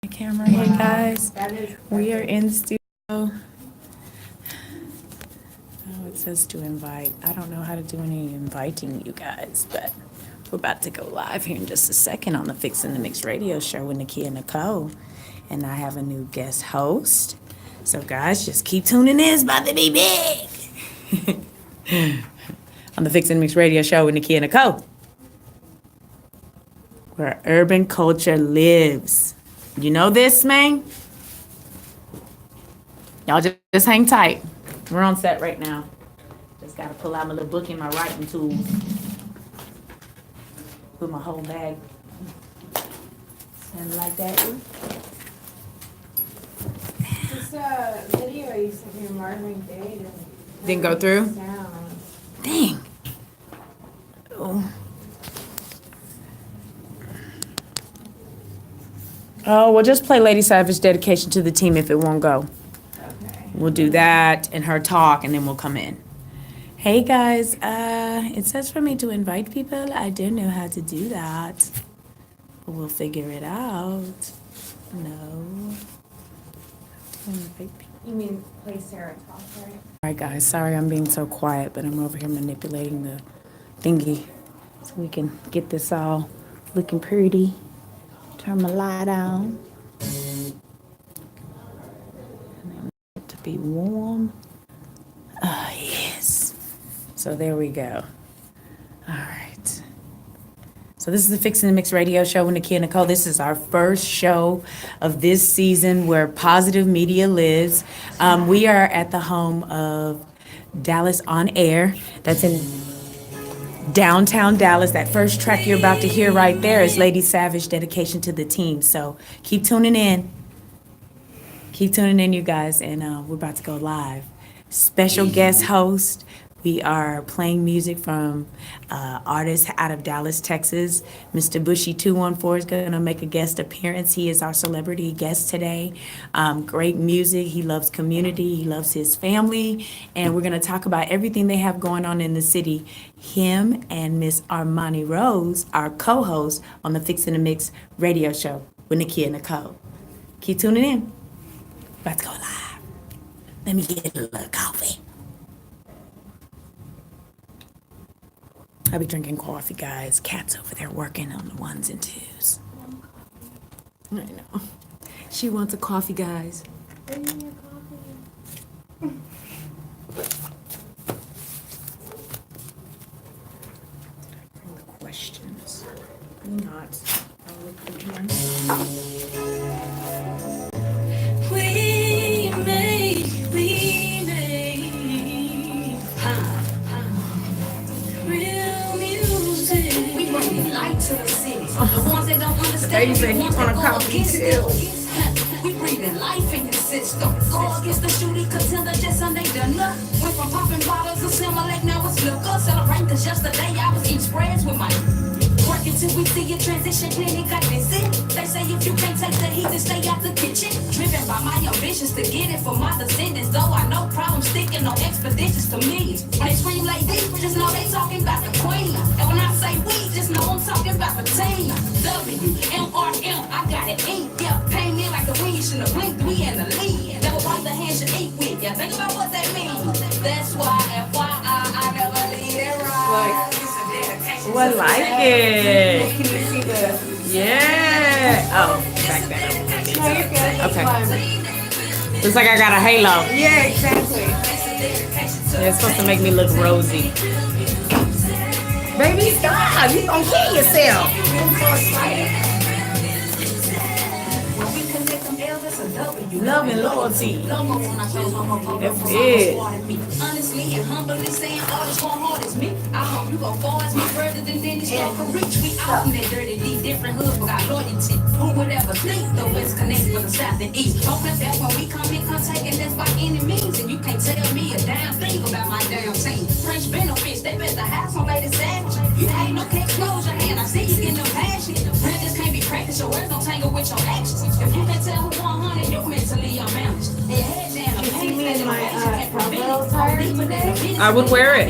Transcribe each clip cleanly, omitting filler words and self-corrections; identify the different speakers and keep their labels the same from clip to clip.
Speaker 1: Camera. Hey guys, we are in the studio. Oh, it says to invite. I don't know how to do any inviting, you guys, but we're about to go live here in just a second on the Fixing the Mix radio show with Nakia and Nicole. And I have a new guest host. So guys, just keep tuning in. It's about to be big. On the Fixing the Mix radio show with Nakia and Nicole, where urban culture lives. You know this, man? Y'all just hang tight. We're on set right now. Just got to pull out my little book and my writing tools. Put my whole bag. And like that.
Speaker 2: This video you sent me Marvin Gaye
Speaker 1: Didn't go through?
Speaker 2: sound.
Speaker 1: Dang. Oh. Oh, we'll just play Lady Savage dedication to the team if it won't go.
Speaker 2: Okay.
Speaker 1: We'll do that and her talk, and then we'll come in. Hey guys, it says for me to invite people. I don't know how to do that. But we'll figure it out. No. To invite people.
Speaker 2: You mean play Sarah talk, right?
Speaker 1: All right, guys. Sorry I'm being so quiet, but I'm over here manipulating the thingy so we can get this all looking pretty. Turn my light on. And then to be warm. Ah, yes. So there we go. All right. So this is the Fixing the Mix radio show with Nakia and Nicole. This is our first show of this season where Positive Media lives. We are at the home of Dallas On Air. That's in downtown Dallas. That first track you're about to hear right there is Lady Savage, dedication to the team. So keep tuning in. Keep tuning in, you guys, and we're about to go live. Special guest host. We are playing music from artists out of Dallas, Texas. Mr. Bushy 214 is going to make a guest appearance. He is our celebrity guest today. Great music. He loves community. He loves his family. And we're going to talk about everything they have going on in the city. Him and Miss Armani Rose, our co-host on the Fixing the Mix radio show with Nakia and Nicole. Keep tuning in. About to go live. Let me get a little coffee. I'll be drinking coffee, guys. Cat's over there working on the ones and twos. I know. She wants a coffee, guys.
Speaker 2: Bring me a coffee.
Speaker 1: Bring the questions. Not. I'll look for them.
Speaker 3: To the cities. The ones that don't understand.
Speaker 1: Baby said he want a coffee too.
Speaker 3: We breathing life in the system. Go against the shooting, contender just Sunday dinner. Went from popping bottles of Similac, now it's liquor. Celebrate cause yesterday I was eating spreads with my working till we see a transition clinic got busy. They say if you can't take the heat, then stay out the kitchen. Driven by my ambitions to get it for my descendants. Though I know problems sticking, no expeditions to me. When they scream like this, just know they talking about the queen. And when I say we, just know I'm talking about the team. WMRM, I got it inked, yeah. Came in like the wind, you shouldn't have blinked. We in the lead. Never wipe the hands you eat with, yeah. Think about what that means. That's why, FYI, I never leave it right.
Speaker 1: Well, I like it.
Speaker 2: Can you see the?
Speaker 1: Yeah. Oh, back that up.
Speaker 2: No, you're good.
Speaker 1: Okay.
Speaker 2: Fine.
Speaker 1: Looks like I got a halo.
Speaker 2: Yeah, exactly.
Speaker 1: Yeah, it's supposed to make me look rosy. Baby, stop. You gonna kill yourself.
Speaker 2: I'm so excited.
Speaker 1: Love and loyalty. That's it.
Speaker 3: Honestly and humbly saying all this one hard as me. I hope you go far as me further than Dennis can reach. We out in that dirty, deep, different hood, but got loyalty. Who would ever think the West connects with the South and East? Hope that when we come in contact, and that's by any means. And you can't tell me a damn thing about my damn team. French benefits, they better have some Lady Savage. You ain't no catch close your hand. I see you getting them passion. Bridges can't be practiced, your words don't tangle with your actions. If you can tell who 100, you mentally unbalanced. And your head down,
Speaker 2: You see me in my Carvel attire today?
Speaker 1: I would wear it.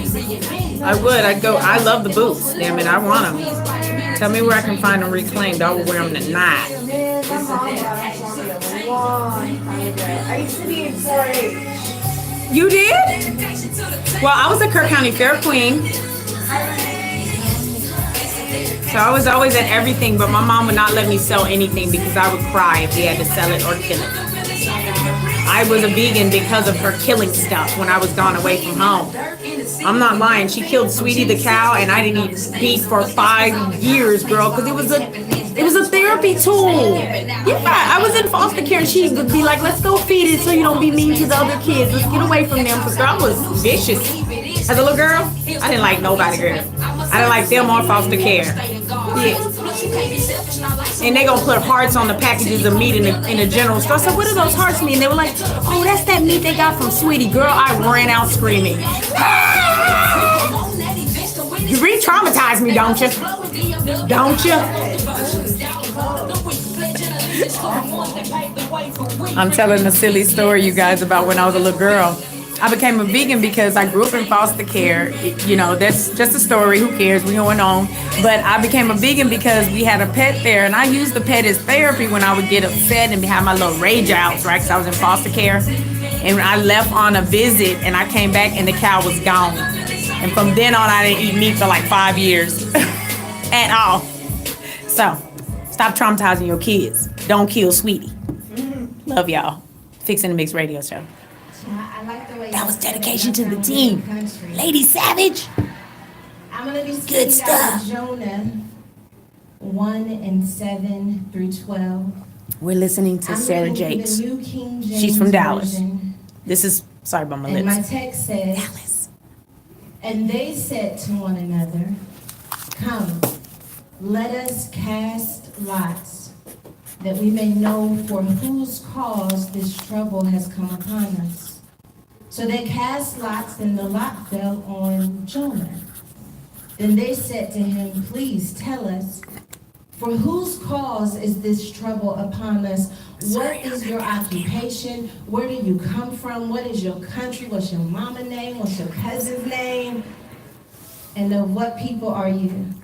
Speaker 1: I would. I'd go. I love the boots. Damn it, I want them. Tell me where I can find them reclaimed. I will wear them tonight.
Speaker 2: This song about it a long time ago. I used to be in 4-H.
Speaker 1: You did? Well, I was a Kirk County Fair Queen. So I was always at everything, but my mom would not let me sell anything because I would cry if we had to sell it or kill it. I was a vegan because of her killing stuff when I was gone away from home. I'm not lying. She killed Sweetie the cow, and I didn't eat beef for 5 years, girl, because it was a therapy tool. Yeah, I was in foster care, and she would be like, "Let's go feed it so you don't be mean to the other kids. Let's get away from them." Because I was vicious. As a little girl, I didn't like nobody, girl. I didn't like them or foster care. Yeah. And they gonna put hearts on the packages of meat in the general store. So what do those hearts mean? They were like, "Oh, that's that meat they got from Sweetie." Girl, I ran out screaming. You re-traumatized me, don't you? Don't you? I'm telling a silly story, you guys, about when I was a little girl. I became a vegan because I grew up in foster care. You know, that's just a story. Who cares? We going on. But I became a vegan because we had a pet there, and I used the pet as therapy when I would get upset and have my little rage outs, right? Because I was in foster care. And I left on a visit, and I came back, and the cow was gone. And from then on, I didn't eat meat for like 5 years at all. So, stop traumatizing your kids. Don't kill Sweetie. Love y'all. Fixing the Mix Radio Show.
Speaker 4: I like the way
Speaker 1: That was dedication to the team. Lady Savage.
Speaker 4: I'm going to be
Speaker 1: Good
Speaker 4: speaking out
Speaker 1: stuff.
Speaker 4: of Jonah 1:7 through 12.
Speaker 1: We're listening to
Speaker 4: I'm
Speaker 1: Sarah
Speaker 4: reading the
Speaker 1: Jakes.
Speaker 4: New King James
Speaker 1: She's from Dallas.
Speaker 4: Version,
Speaker 1: This is, sorry about my
Speaker 4: and my
Speaker 1: lips.
Speaker 4: text says,
Speaker 1: Dallas.
Speaker 4: "And they said to one another, 'Come, let us cast lots, that we may know for whose cause this trouble has come upon us.' So they cast lots, and the lot fell on Jonah. Then they said to him, 'Please tell us, for whose cause is this trouble upon us? What is your occupation? Where do you come from? What is your country? What's your mama name? What's your cousin's name? And of what people are you?'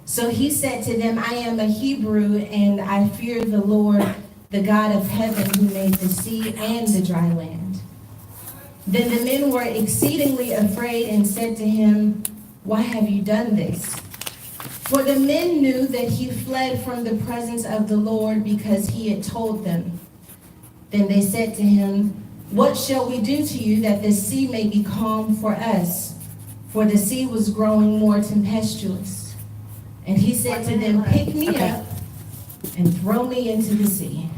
Speaker 4: So he said to them, 'I am a Hebrew, and I fear the Lord, the God of heaven, who made the sea and the dry land.' Then the men were exceedingly afraid and said to him, 'Why have you done this?' For the men knew that he fled from the presence of the Lord because he had told them. Then they said to him, 'What shall we do to you that the sea may be calm for us?' For the sea was growing more tempestuous. And he said to them, 'Pick me up and throw me into the sea.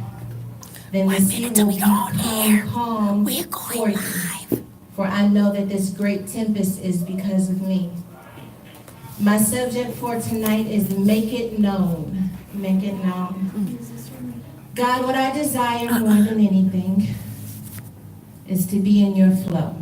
Speaker 4: Then the
Speaker 1: 1
Speaker 4: sea
Speaker 1: minute till
Speaker 4: will
Speaker 1: we go on air.
Speaker 4: become calm
Speaker 1: We're
Speaker 4: for
Speaker 1: going
Speaker 4: you.
Speaker 1: live.
Speaker 4: For I know that this great tempest is because of me.' My subject for tonight is make it known. Make it known. God, what I desire more than anything is to be in your flow.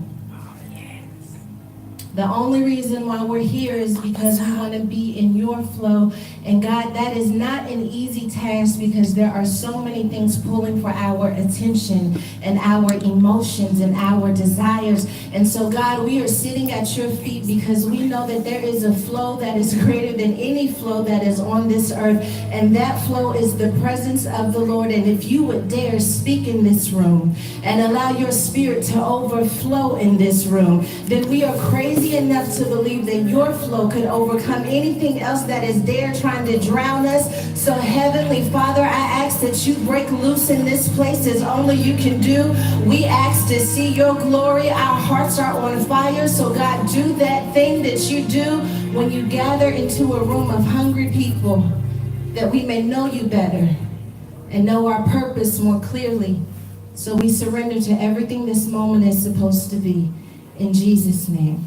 Speaker 4: The only reason why we're here is because we want to be in your flow. And God, that is not an easy task because there are so many things pulling for our attention and our emotions and our desires. And so, God, we are sitting at your feet because we know that there is a flow that is greater than any flow that is on this earth. And that flow is the presence of the Lord. And if you would dare speak in this room and allow your spirit to overflow in this room, then we are crazy enough to believe that your flow could overcome anything else that is there trying to drown us. So Heavenly Father, I ask that you break loose in this place as only you can do. We ask to see your glory. Our hearts are on fire. So God, do that thing that you do when you gather into a room of hungry people, that we may know you better and know our purpose more clearly. So we surrender to everything this moment is supposed to be. In Jesus' name.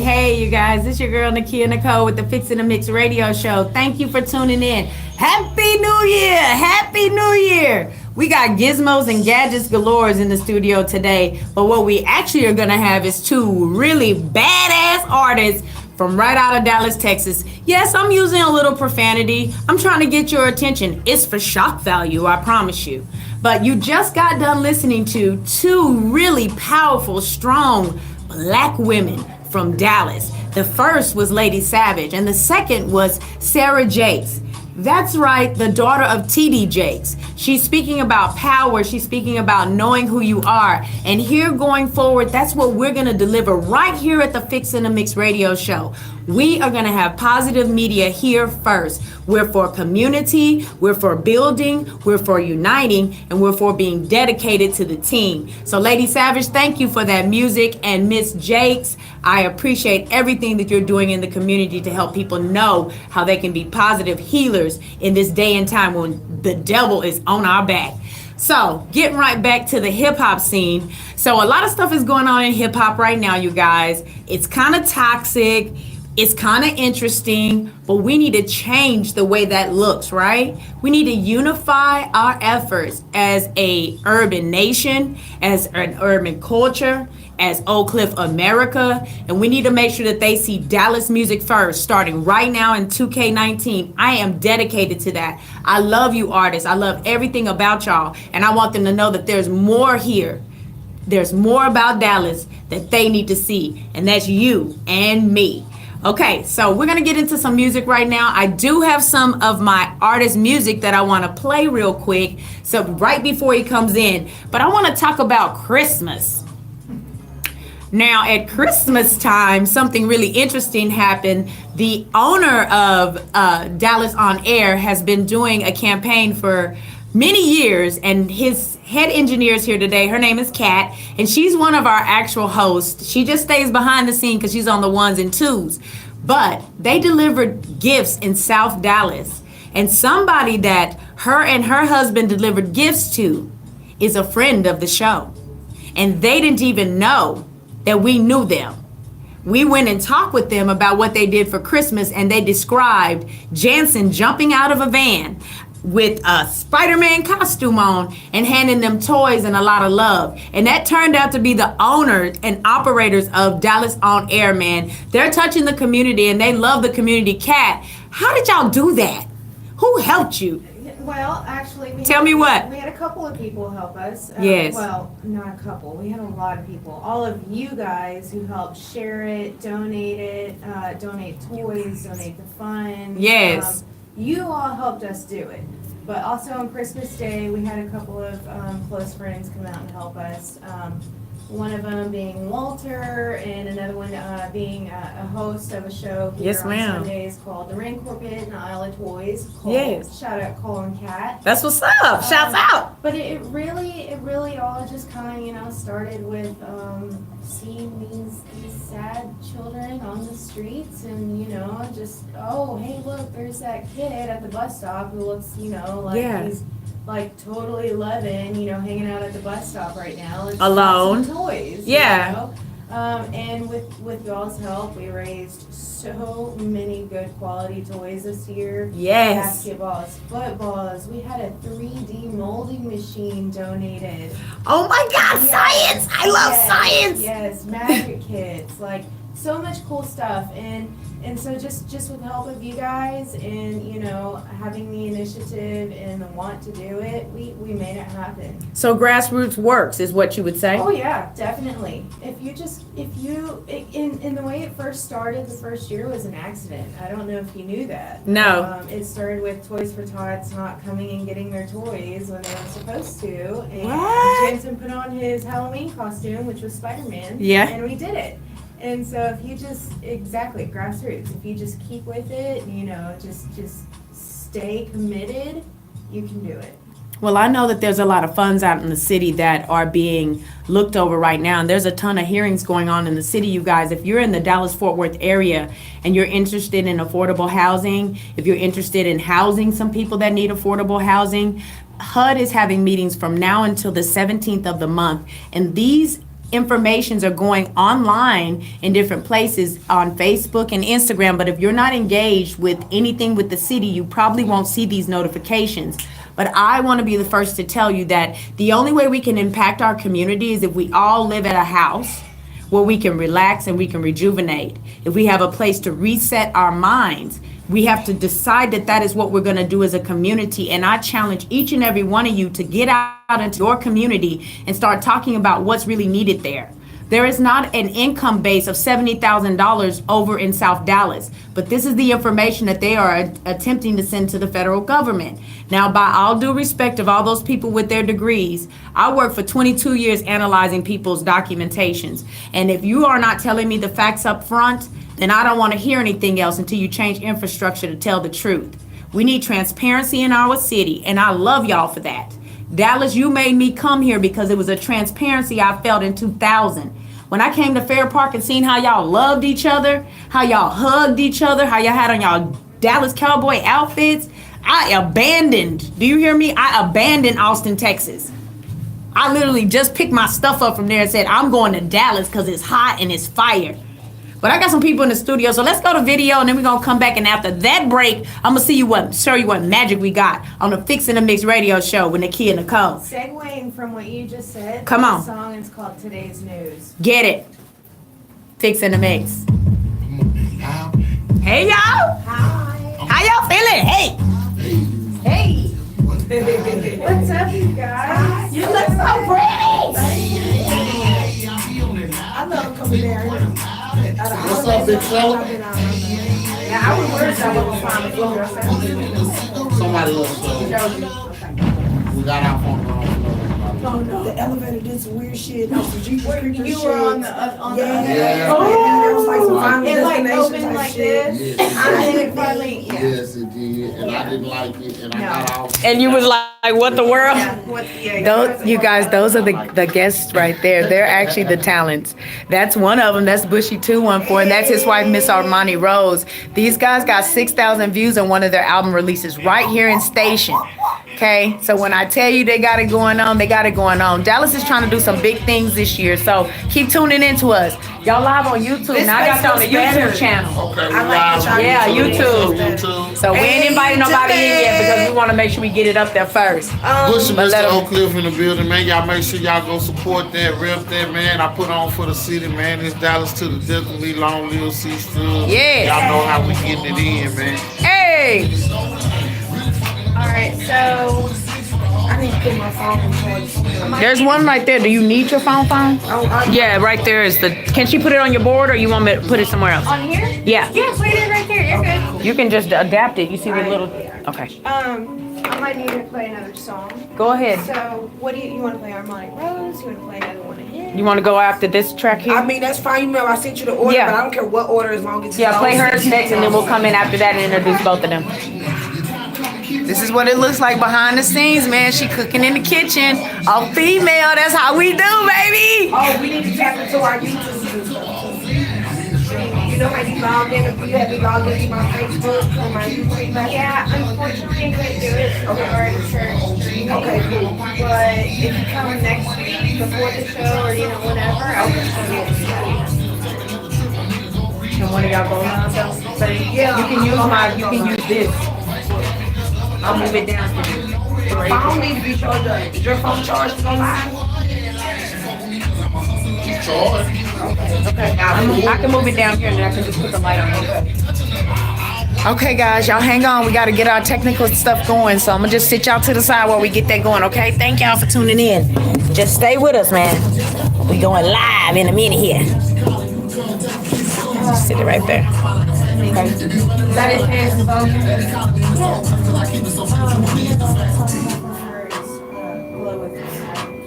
Speaker 1: Hey, you guys, it's your girl Nakia Nicole with the Fixing the Mix Radio Show. Thank you for tuning in. Happy New Year! Happy New Year! We got gizmos and gadgets galores in the studio today, but what we actually are gonna have is two really badass artists from right out of Dallas, Texas. Yes, I'm using a little profanity. I'm trying to get your attention. It's for shock value, I promise you. But you just got done listening to two really powerful, strong black women from Dallas. The first was Lady Savage, and the second was Sarah Jakes. That's right, the daughter of T.D. Jakes. She's speaking about power. She's speaking about knowing who you are. And here going forward, that's what we're going to deliver right here at the Fix in the Mix radio show. We are going to have positive media here first. We're for community, we're for building, we're for uniting, and we're for being dedicated to the team. So Lady Savage, thank you for that music. And Miss Jakes, I appreciate everything that you're doing in the community to help people know how they can be positive healers in this day and time when the devil is on our back. So getting right back to the hip hop scene. So a lot of stuff is going on in hip hop right now, you guys. It's kind of toxic. It's kind of interesting, but we need to change the way that looks, right? We need to unify our efforts as a urban nation, as an urban culture, as Oak Cliff America, and we need to make sure that they see Dallas music first, starting right now in 2K19. I am dedicated to that. I love you artists. I love everything about y'all, and I want them to know that there's more here. There's more about Dallas that they need to see, and that's you and me. Okay, so we're gonna get into some music right now. I do have some of my artist music that I wanna play real quick, so right before he comes in, but I wanna talk about Christmas. Now, at Christmas time, something really interesting happened. The owner of Dallas On Air has been doing a campaign for many years, and his head engineer is here today. Her name is Kat, and she's one of our actual hosts. She just stays behind the scene because she's on the ones and twos. But they delivered gifts in South Dallas, and somebody that her and her husband delivered gifts to is a friend of the show, and they didn't even know that we knew them. We went and talked with them about what they did for Christmas, and they described Jansen jumping out of a van with a Spider-Man costume on and handing them toys and a lot of love. And that turned out to be the owners and operators of Dallas On Air, man. They're touching the community and they love the community. Kat, how did y'all do that? Who helped you?
Speaker 2: Well, actually,
Speaker 1: Tell me what.
Speaker 2: We had a couple of people help us.
Speaker 1: Yes.
Speaker 2: Well, not a couple. We had a lot of people. All of you guys who helped share it, donate toys, donate the funds.
Speaker 1: Yes.
Speaker 2: You all helped us do it. But also on Christmas Day, we had a couple of close friends come out and help us. One of them being Walter, and another one being a host of a show here
Speaker 1: Yes,
Speaker 2: on
Speaker 1: ma'am.
Speaker 2: Sundays called The Raincourt Pit and Isle of Toys.
Speaker 1: Yes.
Speaker 2: Shout out Cole and Kat.
Speaker 1: That's what's up. Shouts out.
Speaker 2: But it really all just kind of, started with seeing these sad children on the streets, and just, oh, hey, look, there's that kid at the bus stop who looks, like
Speaker 1: Yeah.
Speaker 2: he's like totally 11, hanging out at the bus stop right now. Let's
Speaker 1: Alone.
Speaker 2: get some toys.
Speaker 1: Yeah.
Speaker 2: And with y'all's help, we raised so many good quality toys this year.
Speaker 1: Yes.
Speaker 2: Basketballs, footballs. We had a 3D molding machine donated.
Speaker 1: Oh my God,
Speaker 2: Yes.
Speaker 1: science. I love
Speaker 2: Yes,
Speaker 1: science.
Speaker 2: Yes, magic kits, like so much cool stuff. And so just with the help of you guys and, having the initiative and the want to do it, we made it happen.
Speaker 1: So grassroots works is what you would say?
Speaker 2: Oh yeah, definitely. In the way it first started, the first year was an accident. I don't know if you knew that.
Speaker 1: No.
Speaker 2: It started with Toys for Tots not coming and getting their toys when they were supposed to. And
Speaker 1: What?
Speaker 2: Jensen put on his Halloween costume, which was Spider-Man.
Speaker 1: Yeah.
Speaker 2: And we did it. And so if you exactly, grassroots, if you just keep with it, just stay committed, you can do it.
Speaker 1: Well, I know that there's a lot of funds out in the city that are being looked over right now, and there's a ton of hearings going on in the city, you guys. If you're in the Dallas-Fort Worth area and you're interested in affordable housing, if you're interested in housing some people that need affordable housing, HUD is having meetings from now until the 17th of the month, and these informations are going online in different places on Facebook and Instagram, but if you're not engaged with anything with the city, you probably won't see these notifications. But I want to be the first to tell you that the only way we can impact our community is if we all live at a house where we can relax and we can rejuvenate, if we have a place to reset our minds, we have to decide that that is what we're going to do as a community. And I challenge each and every one of you to get out into your community and start talking about what's really needed there. There is not an income base of $70,000 over in South Dallas, but this is the information that they are attempting to send to the federal government. Now, by all due respect of all those people with their degrees, I worked for 22 years analyzing people's documentations. And if you are not telling me the facts up front, then I don't want to hear anything else until you change infrastructure to tell the truth. We need transparency in our city, and I love y'all for that. Dallas, you made me come here because it was a transparency I felt in 2000. When I came to Fair Park and seen how y'all loved each other, how y'all hugged each other, how y'all had on y'all Dallas Cowboy outfits, I abandoned, do you hear me? I abandoned Austin, Texas. I literally just picked my stuff up from there and said, I'm going to Dallas because it's hot and it's fire. But I got some people in the studio, so let's go to video, and then we're gonna come back, and after that break, I'm gonna show you what magic we got on the Fix in the Mix radio show with Nakia Nicole.
Speaker 2: Segueing from what you just said,
Speaker 1: Come on.
Speaker 2: the song is called Today's News.
Speaker 1: Get it. Fix in the Mix. Hey, y'all.
Speaker 2: Hi.
Speaker 1: How y'all feeling? Hey.
Speaker 2: Hey. What's up, you guys?
Speaker 1: You look so pretty.
Speaker 2: I love coming there.
Speaker 5: What's up, big fella?
Speaker 2: Yeah, I was worried I wasn't fine.
Speaker 5: Somebody else. We got our phone call.
Speaker 6: The elevator did some weird shit.
Speaker 2: You were on the
Speaker 5: Yeah.
Speaker 6: There was like some final
Speaker 2: It like
Speaker 6: destination
Speaker 2: opened
Speaker 6: type
Speaker 2: like
Speaker 6: shit.
Speaker 2: this.
Speaker 5: Yes,
Speaker 2: I did it finally. Yeah.
Speaker 5: yes, it did. And I didn't like it. And I got off.
Speaker 1: And you was like, what the world?
Speaker 2: Yeah.
Speaker 1: Those, you guys, those are the guests right there. They're actually the talents. That's one of them. That's Bushy 214, and that's his wife, Miss Armani Rose. These guys got 6,000 views on one of their album releases right here in Station. Okay, so when I tell you they got it going on, they got it going on. Dallas is trying to do some big things this year, so keep tuning into us. Y'all live on YouTube. Now I got you on the YouTube channel.
Speaker 5: Okay, we live.
Speaker 1: Yeah, YouTube.
Speaker 5: YouTube.
Speaker 1: So we ain't inviting nobody in yet because we want to make sure we get it up there first.
Speaker 5: Bush and
Speaker 1: but let
Speaker 5: Mr.
Speaker 1: 'em-
Speaker 5: Oak Cliff in the building, man. Y'all make sure y'all go support that, rep that, man. I put on for the city, man. It's Dallas to the definitely long live C-Stub.
Speaker 1: Yeah.
Speaker 5: Y'all know how we getting it in, man.
Speaker 1: Hey,
Speaker 2: Alright, so
Speaker 6: I need to put my phone on charge.
Speaker 1: there's one right there. Do you need your phone? Yeah, right there is the. Can she put it on your board, or you want me to put it somewhere else?
Speaker 2: on here?
Speaker 1: Yeah.
Speaker 2: Yeah, put it right there. You're good.
Speaker 1: You can just adapt it. You see the little. Okay.
Speaker 2: I might need to play another song.
Speaker 1: Go ahead.
Speaker 2: So, what do you want to play? Armani Rose? You want to play another one of his?
Speaker 1: You want to go after this track here?
Speaker 6: I mean, that's fine. You remember I sent you the order,
Speaker 1: Yeah.
Speaker 6: but I don't care what order as long as it's
Speaker 1: Yeah, play
Speaker 6: long.
Speaker 1: hers next, and then we'll come in after that and introduce both of them. This is what it looks like behind the scenes, man. She cooking in the kitchen. All female. That's how we do, baby.
Speaker 6: Oh, we need to tap into our YouTube and stuff. You know how you logged in, you had me logged into my Facebook and my YouTube.
Speaker 2: Yeah, unfortunately I couldn't do it. Okay. We're in church.
Speaker 6: Okay, cool.
Speaker 2: But if you come next week before the show or whenever, I'll just show you.
Speaker 1: And one of y'all go on.
Speaker 6: Yeah.
Speaker 1: You can use this. I'll move it down for you.
Speaker 6: My phone need to be charged up. Is your phone charged to go live?
Speaker 1: I can move it down here and then I can just put the light on it. Okay, guys, y'all hang on. We got to get our technical stuff going. So I'm going to just sit y'all to the side while we get that going, okay? Thank y'all for tuning in. Just stay with us, man. We going live in a minute here. Just sit it right there. Okay.
Speaker 2: That is his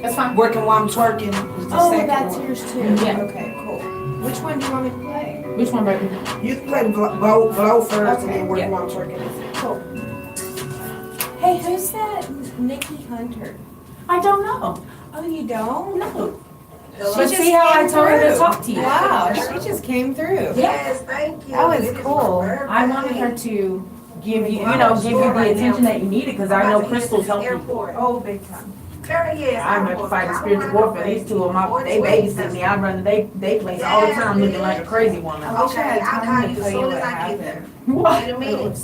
Speaker 1: That's fine.
Speaker 6: Working while I'm twerking. was the
Speaker 2: Oh,
Speaker 6: second
Speaker 2: that's
Speaker 6: one.
Speaker 2: yours too.
Speaker 1: Yeah.
Speaker 2: Okay, cool. Which one do you want me to play?
Speaker 1: Which one, baby?
Speaker 6: You can play the blow first and then
Speaker 2: Okay,
Speaker 6: working
Speaker 1: yeah.
Speaker 6: while I'm twerking.
Speaker 2: Cool. Hey, who's that Nikki Hunter?
Speaker 1: I don't know.
Speaker 2: Oh, you don't?
Speaker 1: No.
Speaker 2: She
Speaker 1: see how I told her to talk to you.
Speaker 2: Wow, she just came through.
Speaker 6: Yes, thank you.
Speaker 2: That was
Speaker 6: It is
Speaker 2: cool.
Speaker 6: my birthday.
Speaker 1: I wanted her to give you the attention that you needed because I know Crystal's helping.
Speaker 6: Airport.
Speaker 2: Oh, big time.
Speaker 6: I'm
Speaker 1: I'm fighting spiritual warfare. These two of my, they babysit me. I'd rather they place all the time looking like a crazy woman.
Speaker 2: I wish I had
Speaker 6: Okay, I'll
Speaker 2: time
Speaker 6: call
Speaker 2: to
Speaker 6: you
Speaker 2: tell
Speaker 6: as
Speaker 2: you
Speaker 6: soon
Speaker 2: what
Speaker 6: as I get
Speaker 2: happened.
Speaker 6: there.
Speaker 1: What?
Speaker 6: In a minute.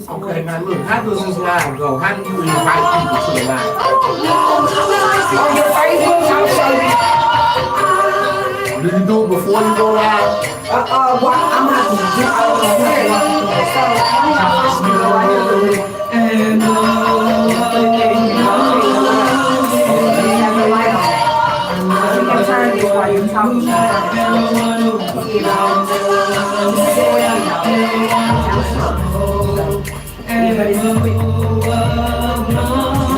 Speaker 7: Okay, now look, how does this live go? How do you invite people to the live?
Speaker 6: On your Facebook, I'll show you.
Speaker 7: before you go live?
Speaker 6: I'm gonna have to get out of here. So, have the light on. You can turn this while you're talking. You know, everybody's quick.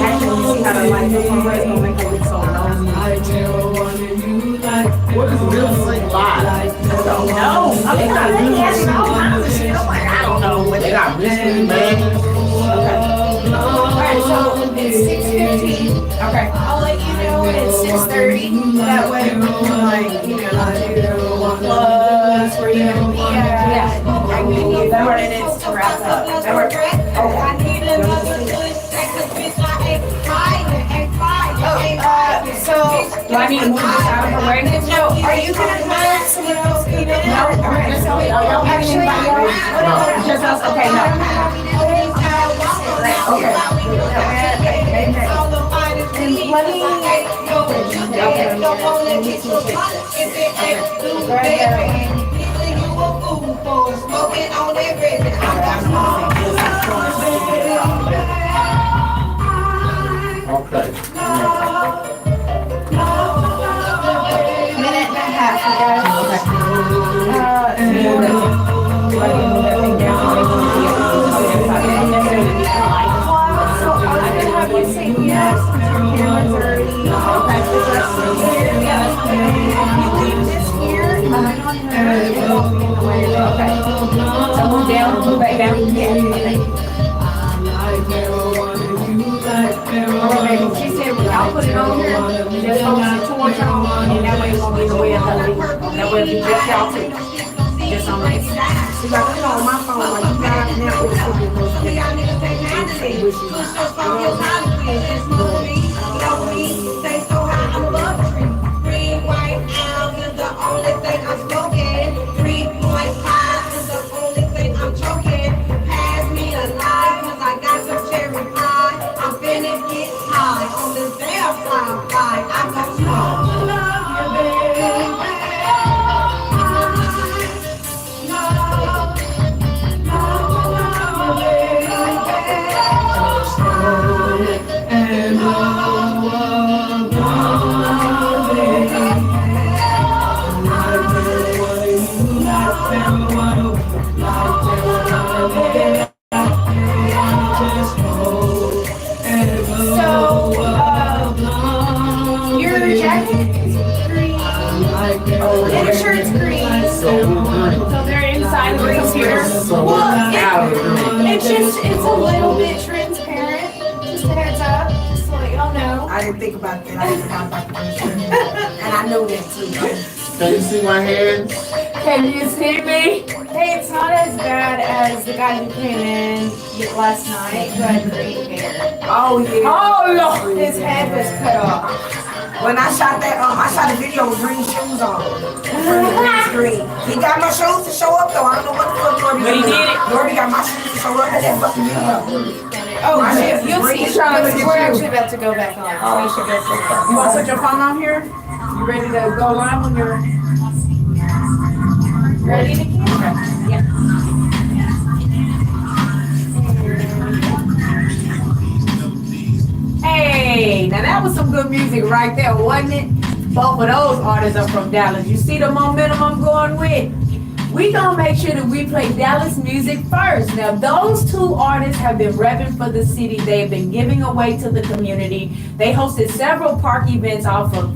Speaker 6: Actually, you see how the light is on, it's gonna make it look so long.
Speaker 5: What is Lip Sync Live?
Speaker 1: No, I mean, I think that's all kinds of shit. I'm like, I don't know.
Speaker 5: They got mystery man.
Speaker 2: Alright, so it's 6:15.
Speaker 6: Okay.
Speaker 2: I'll let you know when it's 6:30. That way, we can like, do plugs where you're gonna be at. I can give you 4 minutes to wrap up. That works? Okay. So,
Speaker 6: Do I need to move this out of the way?
Speaker 2: no, are you gonna have someone else come in?
Speaker 6: No,
Speaker 2: Alright, so, actually,
Speaker 6: Just us, okay, no.
Speaker 5: Okay.
Speaker 2: Minute and a half, you guys. So I was gonna have you say yes, your camera's already. Okay. You leave this here, and I'm on her. Okay.
Speaker 6: So move down, move back down. Alright, she said, I'll put it on here, just hold it towards y'all, and that way it won't be the way of the link. That way it'll be just y'all too. Just on this. See, like, you know, on my phone, like, you got Netflix, so you know, you can see what you
Speaker 2: Your jacket is green. And your shirt's green. So they're inside the green here. It's a little bit transparent. Just a heads up, just to let y'all know.
Speaker 6: I didn't think about that. I didn't think about that. And I know that too.
Speaker 5: Can you see my hands?
Speaker 2: Can you see me? Hey, it's not as bad as the guy who came in last night who had green hair.
Speaker 6: Oh, yeah.
Speaker 2: Oh, no. His head was cut off.
Speaker 6: When I shot that, I shot a video with green shoes on. Green. He got my shoes to show up though. I don't know what the fuck Lordy
Speaker 1: But he did it.
Speaker 6: Lordy got my shoes to show up in that fucking video.
Speaker 2: Oh,
Speaker 6: My shit
Speaker 2: you'll
Speaker 6: green.
Speaker 2: see. We're actually about to go back on. So we should go for that.
Speaker 6: You wanna put your phone on here? You ready to go live when you're
Speaker 2: Ready to camera?
Speaker 6: Hey, now that was some good music right there, wasn't it? Both of those artists are from Dallas. You see the momentum I'm going with? We gonna make sure that we play Dallas music first. Now, those two artists have been repping for the city. They've been giving away to the community. They hosted several park events off of,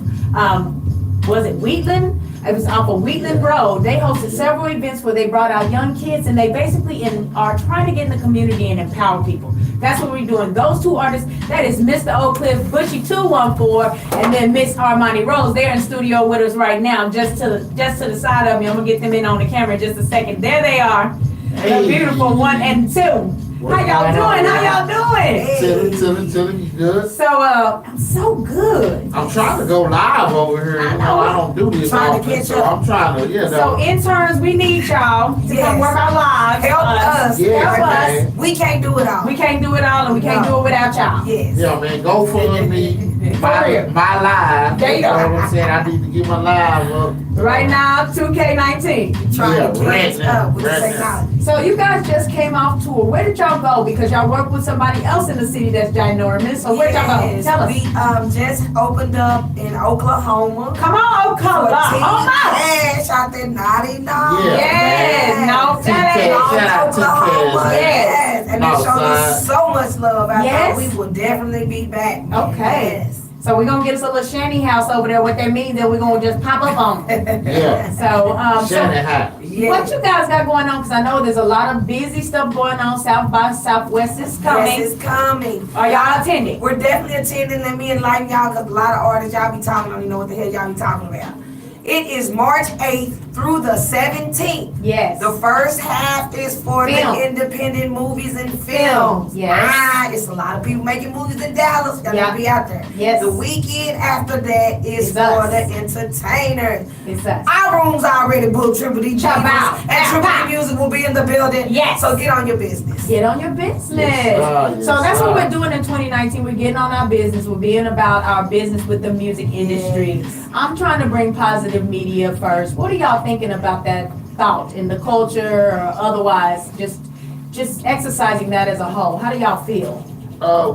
Speaker 6: was it Wheatland? It was off of Wheatland Road. They hosted several events where they brought out young kids and they basically are trying to get in the community and empower people. That's what we're doing. Those two artists, that is Mr. Oak Cliff, Bushy214, and then Miss Armani Rose. They're in studio with us right now, just to the side of me. I'm gonna get them in on the camera in just a second. There they are. The beautiful 1 and 2. How y'all doing? How y'all doing?
Speaker 5: Tilly, you good?
Speaker 6: So, I'm so good.
Speaker 5: I'm trying to go live over here.
Speaker 6: I
Speaker 5: You
Speaker 6: know.
Speaker 5: know, I don't do this
Speaker 6: Trying to
Speaker 5: often,
Speaker 6: catch
Speaker 5: so
Speaker 6: up.
Speaker 5: I'm trying to, yeah,
Speaker 6: So
Speaker 5: no.
Speaker 6: interns, we need y'all to Yes. come work our lives.
Speaker 4: Help us.
Speaker 5: Yeah,
Speaker 6: Help us.
Speaker 5: man.
Speaker 4: We can't do it all.
Speaker 6: We can't do it all and we can't do it without y'all.
Speaker 4: Yes.
Speaker 5: Yeah, man, GoFundMe, my live.
Speaker 6: There you
Speaker 5: You know
Speaker 6: go.
Speaker 5: what I'm saying? I need to get my live up.
Speaker 6: Right now, 2K19.
Speaker 5: Yeah,
Speaker 8: Trying to
Speaker 5: right
Speaker 8: catch
Speaker 5: now,
Speaker 8: up with the
Speaker 5: right now.
Speaker 8: technology.
Speaker 6: So you guys just came off tour. Where did y'all go? Because y'all work with somebody else in the city that's ginormous. So where'd y'all go?
Speaker 8: Yes,
Speaker 6: Tell us.
Speaker 8: We just opened up in Oklahoma.
Speaker 6: Come on, Oklahoma.
Speaker 8: Cash out there, naughty dog.
Speaker 5: Yeah.
Speaker 6: Yes, no
Speaker 5: T-Cash,
Speaker 6: telling.
Speaker 5: shout out to
Speaker 8: Oklahoma,
Speaker 5: Cash.
Speaker 8: yes. And they showed
Speaker 5: Outside.
Speaker 8: us so much love. I
Speaker 6: Yes.
Speaker 8: thought we will definitely be back.
Speaker 6: Okay.
Speaker 8: Yes.
Speaker 6: So we're gonna get us a little shanty house over there. What that means that we're gonna just pop up on.
Speaker 5: Yeah.
Speaker 6: So,
Speaker 5: Shannon High.
Speaker 8: Yes.
Speaker 6: what you guys got going on? Because I know there's a lot of busy stuff going on. South by Southwest is coming.
Speaker 8: Yes, it's coming.
Speaker 6: Are y'all attending?
Speaker 8: We're definitely attending. Let me enlighten y'all because a lot of artists y'all be talking, don't even know what the hell y'all be talking about. It is March 8th through the 17th.
Speaker 6: Yes.
Speaker 8: The first half is for
Speaker 6: Film.
Speaker 8: the independent movies and films.
Speaker 6: Yes.
Speaker 8: It's a lot of people making movies in Dallas. Gotta
Speaker 6: Yeah.
Speaker 8: be out there.
Speaker 6: Yes.
Speaker 8: The weekend after that is
Speaker 6: It's
Speaker 8: for
Speaker 6: us.
Speaker 8: the entertainers.
Speaker 6: It's us.
Speaker 8: Our rooms already booked. Triple D
Speaker 6: Chop
Speaker 8: Jingles
Speaker 6: out.
Speaker 8: and
Speaker 6: Chop
Speaker 8: Triple
Speaker 6: out.
Speaker 8: D Music will be in the building.
Speaker 6: Yes.
Speaker 8: So get on your business.
Speaker 6: Get on your business.
Speaker 5: Yes,
Speaker 6: So that's what
Speaker 5: sir.
Speaker 6: we're doing in 2019. We're getting on our business. We're being about our business with the music industry.
Speaker 8: Yes.
Speaker 6: I'm trying to bring positive media first. What are y'all thinking about that thought in the culture or otherwise? Just exercising that as a whole. How do y'all feel?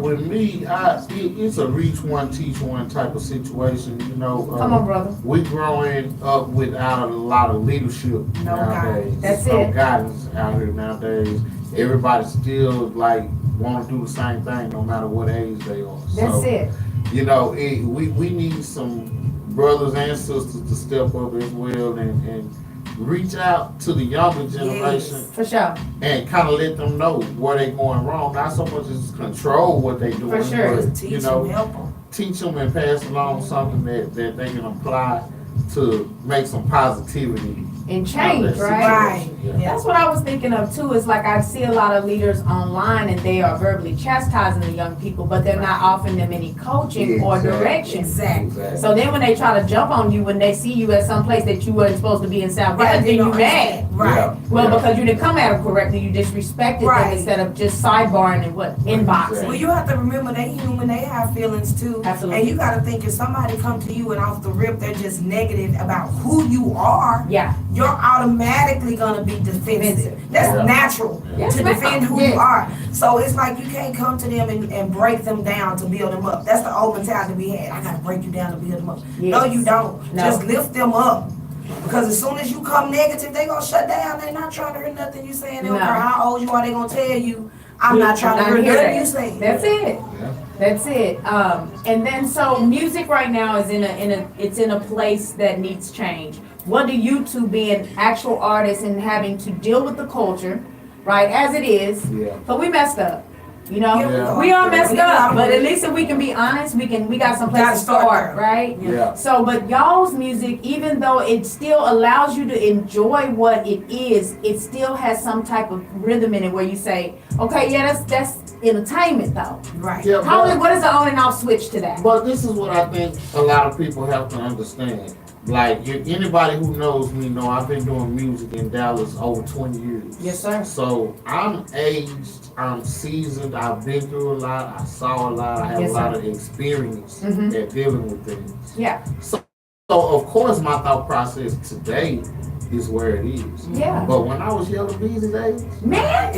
Speaker 5: With me, it's a reach one, teach one type of situation. You know,
Speaker 6: Come on, brother.
Speaker 5: we growing up without a lot of leadership
Speaker 8: No
Speaker 5: nowadays.
Speaker 6: That's
Speaker 5: no
Speaker 6: it.
Speaker 5: guidance out here nowadays. Everybody still like want to do the same thing no matter what age they are.
Speaker 6: That's
Speaker 5: so,
Speaker 6: it.
Speaker 5: You know, we need some brothers and sisters to step up as well and reach out to the younger generation
Speaker 6: For sure.
Speaker 5: and kind of let them know where they going wrong. Not so much as control what they doing,
Speaker 6: For sure.
Speaker 5: but
Speaker 8: Teach
Speaker 5: you
Speaker 8: them,
Speaker 5: know,
Speaker 8: help them.
Speaker 5: teach them and pass along something that they can apply to make some positivity
Speaker 6: And
Speaker 5: out
Speaker 6: change,
Speaker 5: of that
Speaker 6: right?
Speaker 5: situation. Yeah.
Speaker 6: That's what I was thinking of too. Is like I see a lot of leaders online and they are verbally chastising the young people, but they're not offering them any coaching or
Speaker 5: Exactly.
Speaker 6: direction.
Speaker 8: Exactly.
Speaker 6: So then when they try to jump on you, when they see you at some place that you weren't supposed to be in South
Speaker 8: Right,
Speaker 6: Dallas, then you
Speaker 8: don't
Speaker 6: mad.
Speaker 8: understand. Right.
Speaker 5: Yeah.
Speaker 6: Well,
Speaker 5: Yeah.
Speaker 6: because you didn't come at them correctly, you disrespected them
Speaker 8: Right.
Speaker 6: instead of just sidebarring and inboxing.
Speaker 8: Well, you have to remember they human, they have feelings too.
Speaker 6: Absolutely.
Speaker 8: And you gotta think if somebody come to you and off the rip, they're just negative about who you are,
Speaker 6: Yeah.
Speaker 8: you're automatically gonna be defensive. That's
Speaker 5: Yeah.
Speaker 8: natural
Speaker 6: Yes,
Speaker 8: to
Speaker 6: ma'am.
Speaker 8: defend who
Speaker 6: Yes.
Speaker 8: you are. So it's like you can't come to them and break them down to build them up. That's the old mentality we had. I gotta break you down to build them up. No,
Speaker 6: Yes.
Speaker 8: you don't.
Speaker 6: No.
Speaker 8: Just lift them up. Because as soon as you come negative, they gonna shut down. They're not trying to hear nothing you saying. They don't
Speaker 6: No.
Speaker 8: care how old you are. They gonna tell you, I'm not trying to hear nothing you saying.
Speaker 6: That's it.
Speaker 5: Yeah.
Speaker 6: That's it. And then so music right now is it's in a place that needs change. What do you two being actual artists and having to deal with the culture, right, as it is?
Speaker 5: Yeah.
Speaker 6: But we messed up. You know,
Speaker 5: Yeah.
Speaker 6: we all messed
Speaker 8: We got
Speaker 6: up,
Speaker 8: a
Speaker 6: but
Speaker 8: lot of
Speaker 6: at least if we can be honest, we got some
Speaker 8: Gotta
Speaker 6: place to
Speaker 8: start
Speaker 6: start,
Speaker 8: there.
Speaker 6: right?
Speaker 5: Yeah.
Speaker 6: So, but y'all's music, even though it still allows you to enjoy what it is, it still has some type of rhythm in it where you say, okay, yeah, that's entertainment though.
Speaker 8: Right.
Speaker 5: Yeah, but-
Speaker 6: What is the on and off switch to that?
Speaker 5: But this is what I think a lot of people have to understand. Like, anybody who knows me know I've been doing music in Dallas over 20 years.
Speaker 6: Yes, sir.
Speaker 5: So I'm aged, I'm seasoned, I've been through a lot, I saw a lot, I have
Speaker 6: Yes,
Speaker 5: a lot
Speaker 6: sir.
Speaker 5: of experience
Speaker 6: Mhm.
Speaker 5: at dealing with things.
Speaker 6: Yeah,
Speaker 5: So of course my thought process today is where it is.
Speaker 6: yeah.
Speaker 5: But when I was Yellow Beezy's age,
Speaker 6: Man,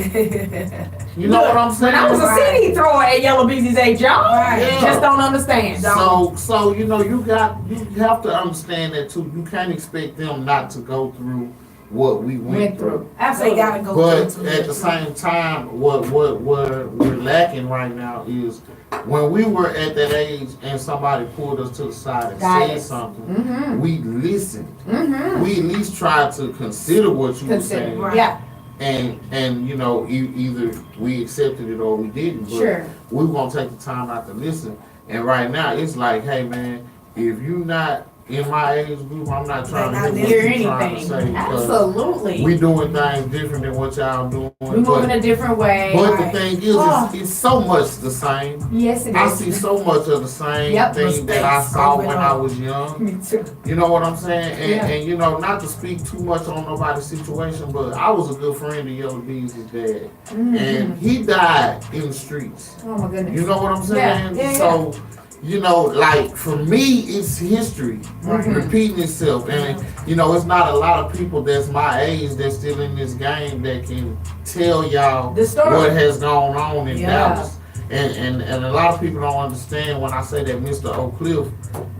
Speaker 5: you know what I'm saying?
Speaker 6: when I was a
Speaker 8: Right.
Speaker 6: CD thrower at Yellow Beezy's age, y'all
Speaker 8: Right.
Speaker 6: just don't understand.
Speaker 5: So you know you have to understand that too. You can't expect them not to go through what we went through.
Speaker 8: They
Speaker 6: Absolutely.
Speaker 8: gotta go
Speaker 5: But
Speaker 8: through
Speaker 5: at the same time, what we're lacking right now is when we were at that age and somebody pulled us to the side and said
Speaker 6: Guidance.
Speaker 5: something,
Speaker 6: Mm-hmm.
Speaker 5: we listened.
Speaker 6: Mm-hmm.
Speaker 5: We at least tried to consider what you were
Speaker 6: Consider,
Speaker 5: saying,
Speaker 8: Right.
Speaker 6: yeah,
Speaker 5: and you know either we accepted it or we didn't. But
Speaker 6: sure.
Speaker 5: we were gonna take the time out to listen. And right now it's like, hey man, if you not in my age group, I'm not trying to
Speaker 8: Not
Speaker 5: hear
Speaker 6: Hear
Speaker 5: what you trying to
Speaker 6: anything.
Speaker 5: say because
Speaker 6: Absolutely.
Speaker 5: we doing things different than what y'all doing.
Speaker 6: We moving a different way.
Speaker 5: But the
Speaker 8: Right.
Speaker 5: thing is,
Speaker 6: Oh.
Speaker 5: it's so much the same.
Speaker 6: Yes, it
Speaker 5: I
Speaker 6: is.
Speaker 5: see so much of the same
Speaker 6: Yep.
Speaker 5: thing that I
Speaker 8: Mistakes
Speaker 5: saw
Speaker 8: over
Speaker 5: when
Speaker 8: and
Speaker 5: I
Speaker 8: over.
Speaker 5: was young.
Speaker 6: Me too.
Speaker 5: You know what I'm saying? And,
Speaker 6: Yeah.
Speaker 5: and you know, not to speak too much on nobody's situation, but I was a good friend of Yellow Beezy's dad. And he died in the streets.
Speaker 6: Oh my goodness.
Speaker 5: You know what I'm saying?
Speaker 6: Yeah, yeah,
Speaker 5: So you know, like for me, it's history repeating itself, and you know, it's not a lot of people that's my age that's still in this game that can tell y'all
Speaker 6: The story.
Speaker 5: what has gone on in
Speaker 6: Yeah.
Speaker 5: Dallas. And a lot of people don't understand when I say that Mr. Oak Cliff,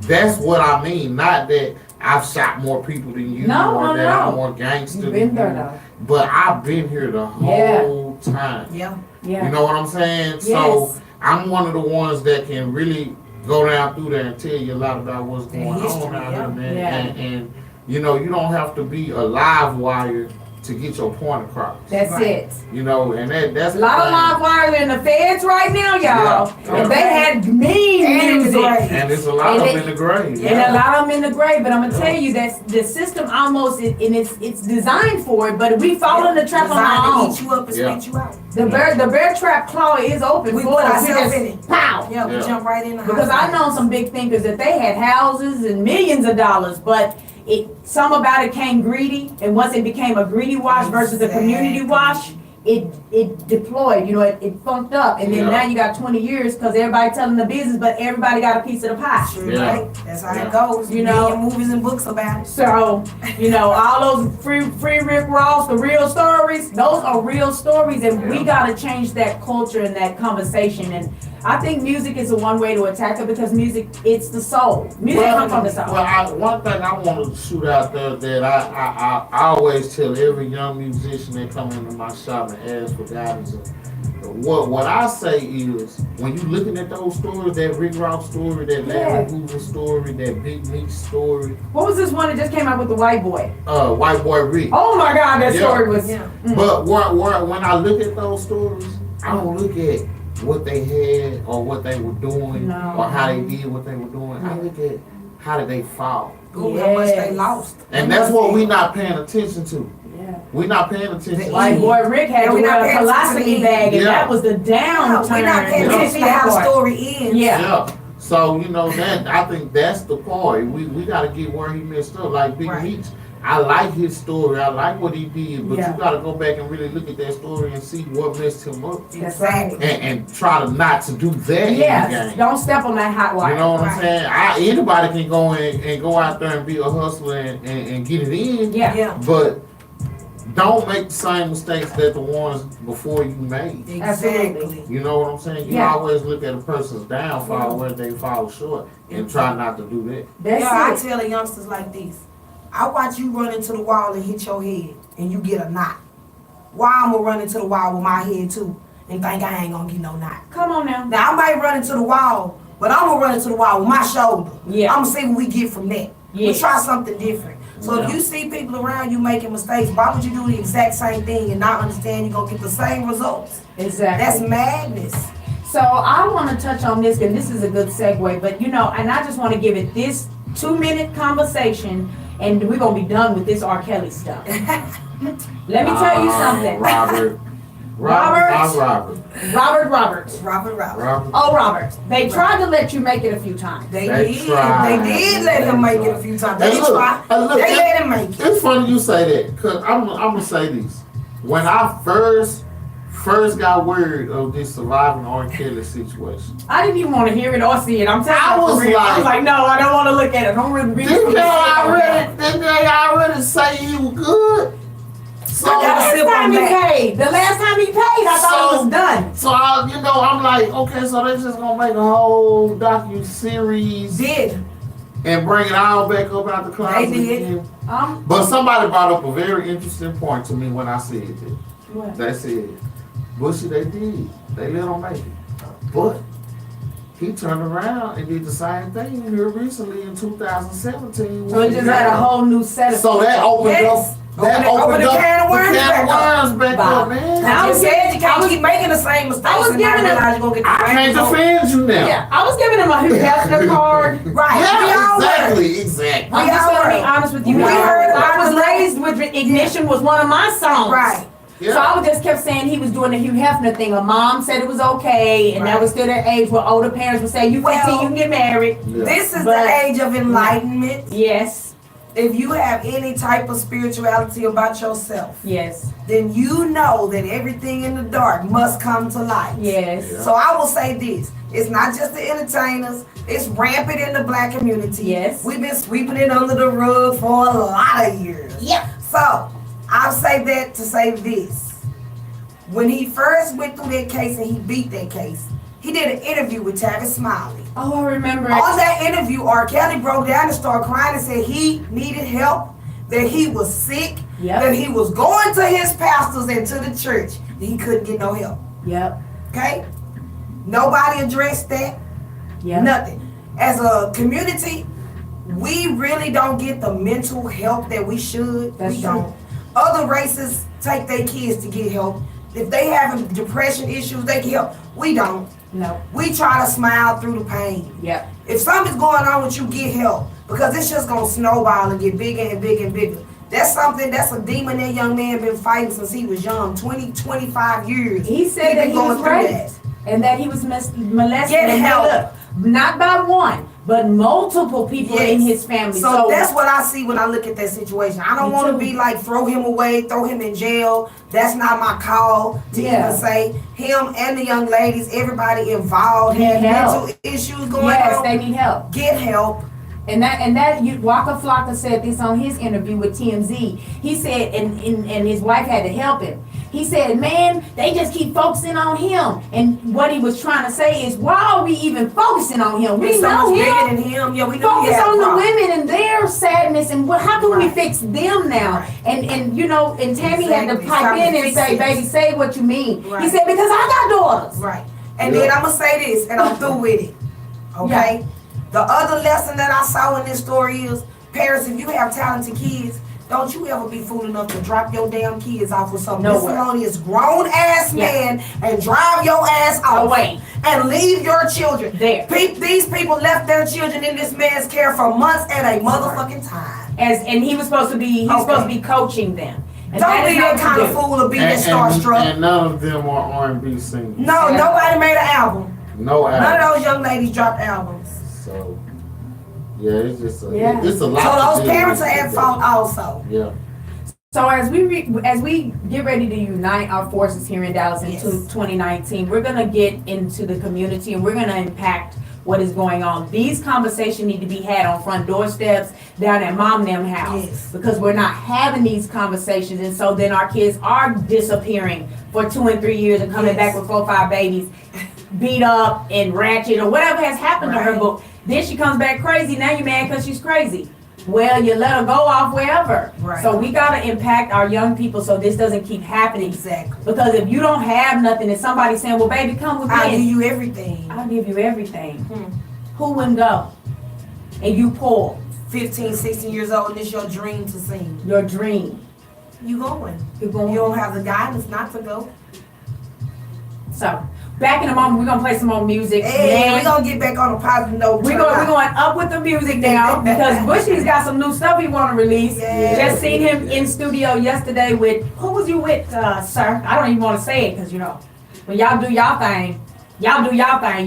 Speaker 5: that's what I mean. Not that I've shot more people than you
Speaker 6: No,
Speaker 5: or
Speaker 6: no,
Speaker 5: that
Speaker 6: no.
Speaker 5: I'm more gangster
Speaker 6: You've
Speaker 5: than
Speaker 6: been there
Speaker 5: you.
Speaker 6: though.
Speaker 5: But I've been here the whole time.
Speaker 8: Yeah.
Speaker 6: Yeah.
Speaker 5: You know what I'm saying?
Speaker 6: Yes.
Speaker 5: So I'm one of the ones that can really go down through there and tell you a lot about what's
Speaker 8: The
Speaker 5: going
Speaker 8: history,
Speaker 5: on out
Speaker 8: yeah.
Speaker 5: here, man.
Speaker 6: Yeah.
Speaker 5: And you know, you don't have to be a live wire to get your point across.
Speaker 6: That's
Speaker 8: Right.
Speaker 6: it.
Speaker 5: You know, and that's
Speaker 6: A lot of live wires in the feds right now, y'all.
Speaker 5: Yeah.
Speaker 6: And they had mean
Speaker 8: And in the
Speaker 6: music.
Speaker 8: grave.
Speaker 5: And there's a lot
Speaker 6: And
Speaker 5: of
Speaker 6: it-
Speaker 5: them in the grave.
Speaker 6: And a lot of them in the grave, but I'm gonna tell you that the system almost and it's designed for it, but we fall in the trap on
Speaker 8: Designed
Speaker 6: our
Speaker 8: to
Speaker 6: own.
Speaker 8: eat you up and
Speaker 5: Yeah.
Speaker 8: spit you out.
Speaker 6: The bear trap claw is open
Speaker 8: We
Speaker 6: for
Speaker 8: put
Speaker 6: us. We
Speaker 8: ourselves
Speaker 6: just
Speaker 8: in it.
Speaker 6: pow.
Speaker 8: Yeah, we
Speaker 5: Yeah.
Speaker 8: jump right in the
Speaker 6: Because I
Speaker 8: hospital.
Speaker 6: know some big thinkers that they had houses and millions of dollars, but some about it came greedy, and once it became a greedy wash versus a community
Speaker 8: Exactly.
Speaker 6: wash, it deployed, you know, it funked up, and then
Speaker 5: Yeah.
Speaker 6: now you got 20 years because everybody telling the business, but everybody got a piece of the pie.
Speaker 8: Sure,
Speaker 5: Yeah.
Speaker 8: right? That's how
Speaker 5: Yeah.
Speaker 8: it goes.
Speaker 6: You know.
Speaker 8: Million movies and books about it.
Speaker 6: So, you know, all those free Rick Ross, the real stories, those are real stories, and we gotta change that culture and that conversation. And I think music is the one way to attack it because music, it's the soul. Music comes from the soul.
Speaker 5: Well, one thing I want to shoot out there that I always tell every young musician that come into my shop and ask for guidance. What I say is, when you looking at those stories, that Rick Ross story, that Larry Hoover story, that Big Meech story,
Speaker 6: What was this one that just came out with the white boy?
Speaker 5: White Boy Rick.
Speaker 6: Oh my God, that
Speaker 5: Yeah.
Speaker 6: story was.
Speaker 8: Yeah.
Speaker 5: But when I look at those stories, I don't look at what they had or what they were doing
Speaker 6: No.
Speaker 5: or how they did what they were doing. I look at how did they fall.
Speaker 8: Ooh, how much they
Speaker 6: Yes.
Speaker 8: lost.
Speaker 5: And that's what we not paying attention to.
Speaker 6: Yeah.
Speaker 5: We not paying attention.
Speaker 6: White boy Rick had
Speaker 8: Yeah,
Speaker 6: to
Speaker 8: we not
Speaker 6: wear a
Speaker 8: paying attention to
Speaker 6: colostomy
Speaker 8: the
Speaker 6: bag, and
Speaker 5: end.
Speaker 6: that was the
Speaker 8: We're
Speaker 6: downturn.
Speaker 8: not paying
Speaker 5: Yeah.
Speaker 8: attention to how the story ends.
Speaker 6: Yeah.
Speaker 5: Yeah. So you know that I think that's the part. We got to get where he messed up. Like Big
Speaker 8: Right.
Speaker 5: Meech, I like his story. I like what he did, but
Speaker 6: Yeah.
Speaker 5: you got to go back and really look at that story and see what messed him up,
Speaker 8: Exactly.
Speaker 5: and try to not to do that in the
Speaker 6: Yes,
Speaker 5: game.
Speaker 6: don't step on that hot wire.
Speaker 5: You know what I'm
Speaker 8: Right.
Speaker 5: saying? Anybody can go in and go out there and be a hustler and get it in.
Speaker 6: Yeah.
Speaker 8: Yeah.
Speaker 5: But don't make the same mistakes that the ones before you made.
Speaker 8: Exactly.
Speaker 5: You know what I'm saying? You
Speaker 6: Yeah.
Speaker 5: always look at a person's downfall where they fall short and try not to do that.
Speaker 6: That's
Speaker 8: I
Speaker 6: it.
Speaker 8: tell the youngsters like this. I watch you run into the wall and hit your head and you get a knot. Why I'm gonna run into the wall with my head too and think I ain't gonna get no knot?
Speaker 6: Come on now.
Speaker 8: Now I might run into the wall, but I'm gonna run into the wall with my shoulder.
Speaker 6: Yeah.
Speaker 8: I'm gonna see what we get from that. We
Speaker 6: Yes.
Speaker 8: try something different. So
Speaker 5: Yeah.
Speaker 8: if you see people around you making mistakes, why would you do the exact same thing and not understand you're gonna get the same results?
Speaker 6: Exactly.
Speaker 8: That's madness.
Speaker 6: So I want to touch on this, and this is a good segue, but you know, and I just want to give it this 2-minute conversation, and we're going to be done with this R. Kelly stuff. Let me tell you something.
Speaker 5: Robert.
Speaker 6: Robert.
Speaker 5: I'm Robert.
Speaker 6: Robert.
Speaker 5: Robert.
Speaker 6: Oh, Robert. They tried to let you make it a few times.
Speaker 8: They
Speaker 5: They
Speaker 8: did.
Speaker 5: tried.
Speaker 8: They did let him make it a few times.
Speaker 5: Hey,
Speaker 8: They
Speaker 5: look,
Speaker 8: tried.
Speaker 5: hey, look,
Speaker 8: They
Speaker 5: it-
Speaker 8: let him make it.
Speaker 5: It's funny you say that, cause I'm gonna say this. When I first got word of this surviving R. Kelly situation,
Speaker 6: I didn't even want to hear it or see it. I'm telling
Speaker 5: I
Speaker 6: you,
Speaker 5: was
Speaker 6: for real. I was
Speaker 5: like-
Speaker 6: like, no, I don't want to look at it. Don't really read
Speaker 5: didn't they already say he was good? So
Speaker 8: I gotta
Speaker 6: The
Speaker 8: sip
Speaker 6: last time
Speaker 8: on
Speaker 6: he
Speaker 8: that.
Speaker 6: paid. The last time he paid, I thought it was done.
Speaker 5: So I'm like, okay, so they just gonna make a whole docu-series
Speaker 8: Did.
Speaker 5: and bring it all back up out the closet
Speaker 8: They did.
Speaker 5: again.
Speaker 6: Um,
Speaker 5: But somebody brought up a very interesting point to me when I said that.
Speaker 6: what?
Speaker 5: They said, Bushy, they did. They let him make it. But he turned around and did the same thing here recently in 2017.
Speaker 6: So it just had a whole new set of.
Speaker 5: So that opened
Speaker 8: Yes.
Speaker 5: up. That
Speaker 8: Open
Speaker 5: opened
Speaker 8: the
Speaker 5: up
Speaker 8: can of worms
Speaker 5: the can
Speaker 8: back
Speaker 5: of
Speaker 8: up.
Speaker 5: worms back
Speaker 6: Wow.
Speaker 5: up, man.
Speaker 6: Now,
Speaker 8: I was said you
Speaker 6: I
Speaker 8: can't
Speaker 6: was-
Speaker 8: keep making the same mistakes
Speaker 6: I was
Speaker 8: and not
Speaker 6: giving him-
Speaker 8: realize you're gonna get the
Speaker 5: I
Speaker 8: same
Speaker 5: can't
Speaker 8: result.
Speaker 5: defend you now.
Speaker 6: Yeah, I was giving him a Hugh Hefner card.
Speaker 8: Right. We all
Speaker 5: Yeah,
Speaker 8: were.
Speaker 5: exactly.
Speaker 6: I'm
Speaker 8: We
Speaker 6: just
Speaker 8: all
Speaker 6: gonna be
Speaker 8: were.
Speaker 6: honest with you.
Speaker 8: We heard
Speaker 6: I
Speaker 8: about
Speaker 6: was
Speaker 8: the-
Speaker 6: raised with Ignition was one of my songs.
Speaker 8: Right.
Speaker 6: So I would just kept saying he was doing the Hugh Hefner thing. A mom said it was okay, and that
Speaker 8: Right.
Speaker 6: was still that age where older parents would say, "You 15,
Speaker 8: Well,
Speaker 6: you can get married."
Speaker 5: Yeah.
Speaker 8: This is
Speaker 6: But-
Speaker 8: the age of enlightenment.
Speaker 6: Yes.
Speaker 8: if you have any type of spirituality about yourself,
Speaker 6: Yes.
Speaker 8: then you know that everything in the dark must come to light.
Speaker 6: Yes.
Speaker 5: Yeah.
Speaker 8: So I will say this: it's not just the entertainers; it's rampant in the black community.
Speaker 6: Yes.
Speaker 8: We've been sweeping it under the rug for a lot of years.
Speaker 6: Yep.
Speaker 8: So I'll say that to say this: when he first went through that case and he beat that case, he did an interview with Tavis Smiley.
Speaker 6: Oh, I remember.
Speaker 8: On that interview, R. Kelly broke down and started crying and said he needed help, that he was sick,
Speaker 6: Yep.
Speaker 8: that he was going to his pastors and to the church, that he couldn't get no help.
Speaker 6: Yep.
Speaker 8: Okay? Nobody addressed that.
Speaker 6: Yep.
Speaker 8: Nothing. As a community, we really don't get the mental help that we should.
Speaker 6: That's
Speaker 8: We
Speaker 6: true.
Speaker 8: don't. Other races take their kids to get help. If they having depression issues, they get help. We don't.
Speaker 6: No.
Speaker 8: We try to smile through the pain.
Speaker 6: Yep.
Speaker 8: If something's going on with you, get help. Because it's just gonna snowball and get bigger and bigger and bigger. That's a demon that young man been fighting since he was young, 20, 25 years.
Speaker 6: He said that
Speaker 8: been
Speaker 6: he was
Speaker 8: through
Speaker 6: raped and that he was molested.
Speaker 8: Get
Speaker 6: and
Speaker 8: help.
Speaker 6: look, not by one, but multiple people in
Speaker 8: Yes.
Speaker 6: his family.
Speaker 8: So that's what I see when I look at that situation. I don't
Speaker 6: Me
Speaker 8: want to
Speaker 6: too.
Speaker 8: be like throw him away, throw him in jail. That's not my call to
Speaker 6: Yeah.
Speaker 8: even say. Him and the young ladies, everybody involved
Speaker 6: Need
Speaker 8: had mental
Speaker 6: help.
Speaker 8: issues going
Speaker 6: yes,
Speaker 8: on.
Speaker 6: they need help.
Speaker 8: Get help.
Speaker 6: And that Waka Flocka said this on his interview with TMZ. He said, and his wife had to help him. He said, man, they just keep focusing on him. And what he was trying to say is, why are we even focusing on him? We
Speaker 8: He's so
Speaker 6: know
Speaker 8: much bigger
Speaker 6: him.
Speaker 8: than him. Yeah, we know he
Speaker 6: Focus
Speaker 8: had
Speaker 6: on the
Speaker 8: problems.
Speaker 6: women and their sadness and how can we
Speaker 8: Right.
Speaker 6: fix them now?
Speaker 8: Right.
Speaker 6: And you know, and Tammy had to
Speaker 8: Exactly.
Speaker 6: pipe
Speaker 8: Stop
Speaker 6: in and
Speaker 8: fixing
Speaker 6: say,
Speaker 8: it.
Speaker 6: baby, say what you mean. He
Speaker 8: Right.
Speaker 6: said, because I got daughters.
Speaker 8: Right. And then I'm gonna say this, and I'm through with it. Okay. The other lesson that I saw in this story is, parents, if you have talented kids, don't you ever be fool enough to drop your damn kids off with some
Speaker 6: Nowhere.
Speaker 8: miscellaneous grown ass
Speaker 6: Yeah.
Speaker 8: man and drive your ass off
Speaker 6: Away.
Speaker 8: and leave your children.
Speaker 6: There.
Speaker 8: These people left their children in this man's care for months at a motherfucking time.
Speaker 6: And he was supposed to be coaching them. And
Speaker 8: Don't be
Speaker 6: is not
Speaker 8: that kind
Speaker 6: what
Speaker 8: of
Speaker 6: you do.
Speaker 8: fool to be that starstruck.
Speaker 5: And none of them are R&B singers.
Speaker 8: No,
Speaker 6: Yeah.
Speaker 8: nobody made an album.
Speaker 5: No
Speaker 8: None
Speaker 5: album.
Speaker 8: of those young ladies dropped albums.
Speaker 5: So, yeah, it's just
Speaker 6: Yeah.
Speaker 5: it's a lot.
Speaker 8: So
Speaker 5: to
Speaker 8: those
Speaker 5: deal
Speaker 8: parents are
Speaker 5: with
Speaker 8: at
Speaker 5: today.
Speaker 8: fault also.
Speaker 5: Yeah.
Speaker 6: So as we get ready to unite our forces here in Dallas into
Speaker 8: Yes.
Speaker 6: 2019, we're gonna get into the community and we're gonna impact what is going on. These conversations need to be had on front doorsteps, down at mom and them house,
Speaker 8: Yes.
Speaker 6: because we're not having these conversations, and so then our kids are disappearing for 2 and 3 years and coming
Speaker 8: Yes.
Speaker 6: back with 4 or 5 babies, beat up and ratchet or whatever has happened to her.
Speaker 8: Right.
Speaker 6: But then she comes back crazy. Now you're mad because she's crazy. Well, you let her go off wherever.
Speaker 8: Right.
Speaker 6: So we gotta impact our young people so this doesn't keep happening.
Speaker 8: Exactly.
Speaker 6: Because if you don't have nothing and somebody's saying, well, baby, come with
Speaker 8: I'll give
Speaker 6: me.
Speaker 8: you everything.
Speaker 6: I'll give you everything.
Speaker 8: Hmm.
Speaker 6: Who wouldn't go? And you poor,
Speaker 8: 15, 16 years old, and it's your dream to sing.
Speaker 6: your dream.
Speaker 8: You going.
Speaker 6: You're going.
Speaker 8: You don't have the guidance not to go.
Speaker 6: So, back in a moment, we're gonna play some more music.
Speaker 8: Hey,
Speaker 6: Man,
Speaker 8: we're going to get back on a positive note.
Speaker 6: we're going up with the music now because Bushy's got some new stuff he want to release.
Speaker 8: Yes.
Speaker 6: Just seen him in studio yesterday with, who was you with, sir? I don't even want to say it because, you know, when y'all do y'all thing,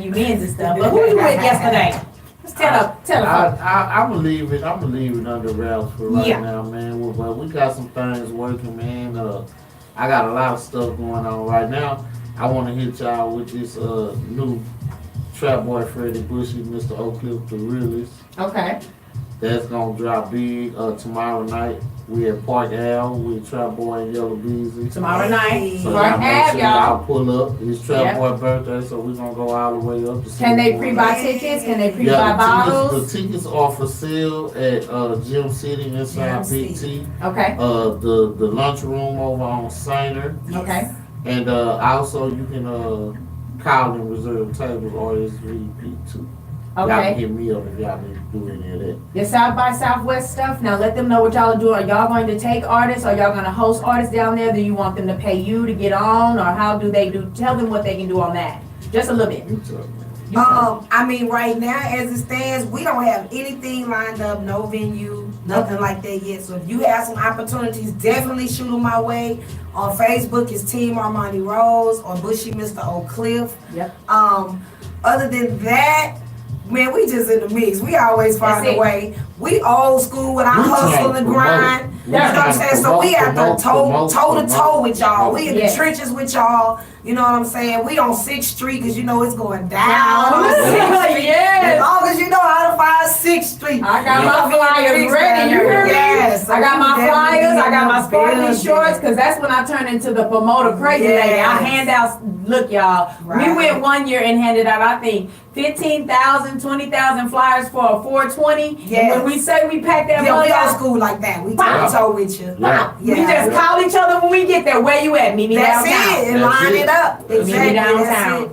Speaker 6: you men's and stuff. But who was you with yesterday? Just tell her.
Speaker 5: I'm gonna leave it. I'm gonna leave it under wraps for right
Speaker 6: Yeah.
Speaker 5: now, man. But we got some things working, man. I got a lot of stuff going on right now. I want to hit y'all with this new Trap Boy Freddie Bushy, Mr. Oak Cliff, the realest.
Speaker 6: Okay.
Speaker 5: That's gonna drop big tomorrow night. We at Park Ave with Trap Boy and Yellow Beezy.
Speaker 6: Tomorrow night.
Speaker 5: So
Speaker 6: Park
Speaker 5: y'all make
Speaker 6: Ave,
Speaker 5: sure
Speaker 6: y'all.
Speaker 5: y'all pull up. It's Trap
Speaker 6: Yeah.
Speaker 5: Boy birthday, so we're gonna go all the way up. To see
Speaker 6: Can they
Speaker 5: what's going
Speaker 6: pre-buy
Speaker 5: on.
Speaker 6: tickets? Can they pre-buy
Speaker 5: Yeah,
Speaker 6: bottles?
Speaker 5: the tickets are for sale at Gym City inside
Speaker 8: Gym
Speaker 5: Big T.
Speaker 8: City.
Speaker 6: Okay.
Speaker 5: The lunchroom over on Sainer.
Speaker 6: Okay.
Speaker 5: And also you can call and reserve tables or SVP too. Y'all can
Speaker 6: Okay.
Speaker 5: hit me up if y'all need to do any of that.
Speaker 6: Your South by Southwest stuff. Now let them know what y'all are doing. Are y'all going to take artists? Are y'all going to host artists down there? Do you want them to pay you to get on, or how do they do? Tell them what they can do on that. Just a little bit.
Speaker 5: You tell me.
Speaker 6: You tell them.
Speaker 8: I mean, right now, as it stands, we don't have anything lined up, no venue, nothing like that yet. So if you have some opportunities, definitely shoot them my way. On Facebook, it's Team Armani Rose or Bushy Mr. Oak Cliff.
Speaker 6: Yep.
Speaker 8: Other than that, man, we just in the mix. We always find
Speaker 6: That's
Speaker 8: a
Speaker 6: it.
Speaker 8: way. we old school with our
Speaker 5: We
Speaker 8: hustle
Speaker 5: tryna
Speaker 8: and
Speaker 5: promote.
Speaker 8: grind.
Speaker 5: We
Speaker 8: You know what I'm
Speaker 5: tryna
Speaker 8: saying? So we
Speaker 5: promote,
Speaker 8: at the toe to toe
Speaker 5: promote.
Speaker 8: with y'all. We in the
Speaker 6: Yes.
Speaker 8: trenches with y'all. You know what I'm saying? We on 6th Street because you know it's going down. on 6th Street.
Speaker 6: Yes.
Speaker 8: As long as you know how to find 6th Street.
Speaker 6: I got
Speaker 8: You
Speaker 6: my
Speaker 8: gonna be in the
Speaker 6: flyers
Speaker 8: streets
Speaker 6: ready.
Speaker 8: down
Speaker 6: You
Speaker 8: there.
Speaker 6: hear me?
Speaker 8: Yes.
Speaker 6: I got my
Speaker 8: So we
Speaker 6: flyers.
Speaker 8: definitely
Speaker 6: I got my
Speaker 8: in
Speaker 6: sparkly
Speaker 8: building.
Speaker 6: shorts because that's when I turn into the promoter crazy lady. I
Speaker 8: Yes.
Speaker 6: hand out. Look, y'all. We
Speaker 8: Right.
Speaker 6: went one year and handed out, I think, 15,000, 20,000 flyers for a 420.
Speaker 8: Yes.
Speaker 6: And when we say we pack that
Speaker 8: Yeah,
Speaker 6: money
Speaker 8: we old
Speaker 6: out,
Speaker 8: school like that. We toe to toe with you.
Speaker 5: Yeah.
Speaker 6: we just call each other when we get there. Where you at? Meet me
Speaker 8: That's
Speaker 6: downtown.
Speaker 8: it, and
Speaker 5: That's
Speaker 8: line
Speaker 5: it.
Speaker 8: it up. Exactly,
Speaker 6: downtown.
Speaker 8: that's it.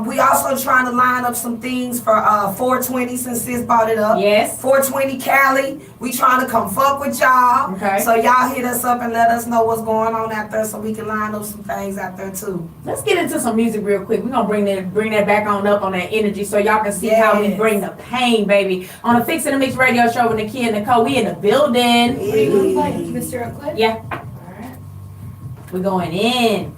Speaker 8: We also trying to line up some things for 420 since Sis brought it up.
Speaker 6: Yes.
Speaker 8: 420 Cali. We trying to come fuck with y'all.
Speaker 6: Okay.
Speaker 8: So y'all hit us up and let us know what's going on out there so we can line up some things out there too.
Speaker 6: Let's get into some music real quick. We're gonna bring that back on up on that energy so y'all can see how we
Speaker 8: Yes.
Speaker 6: bring the pain, baby. On the Fix and the Mix radio show with Nakia and Nicole. We in the building.
Speaker 2: What do you want to play, Mr. Oakland?
Speaker 6: Yeah,
Speaker 2: Alright.
Speaker 6: we're going in.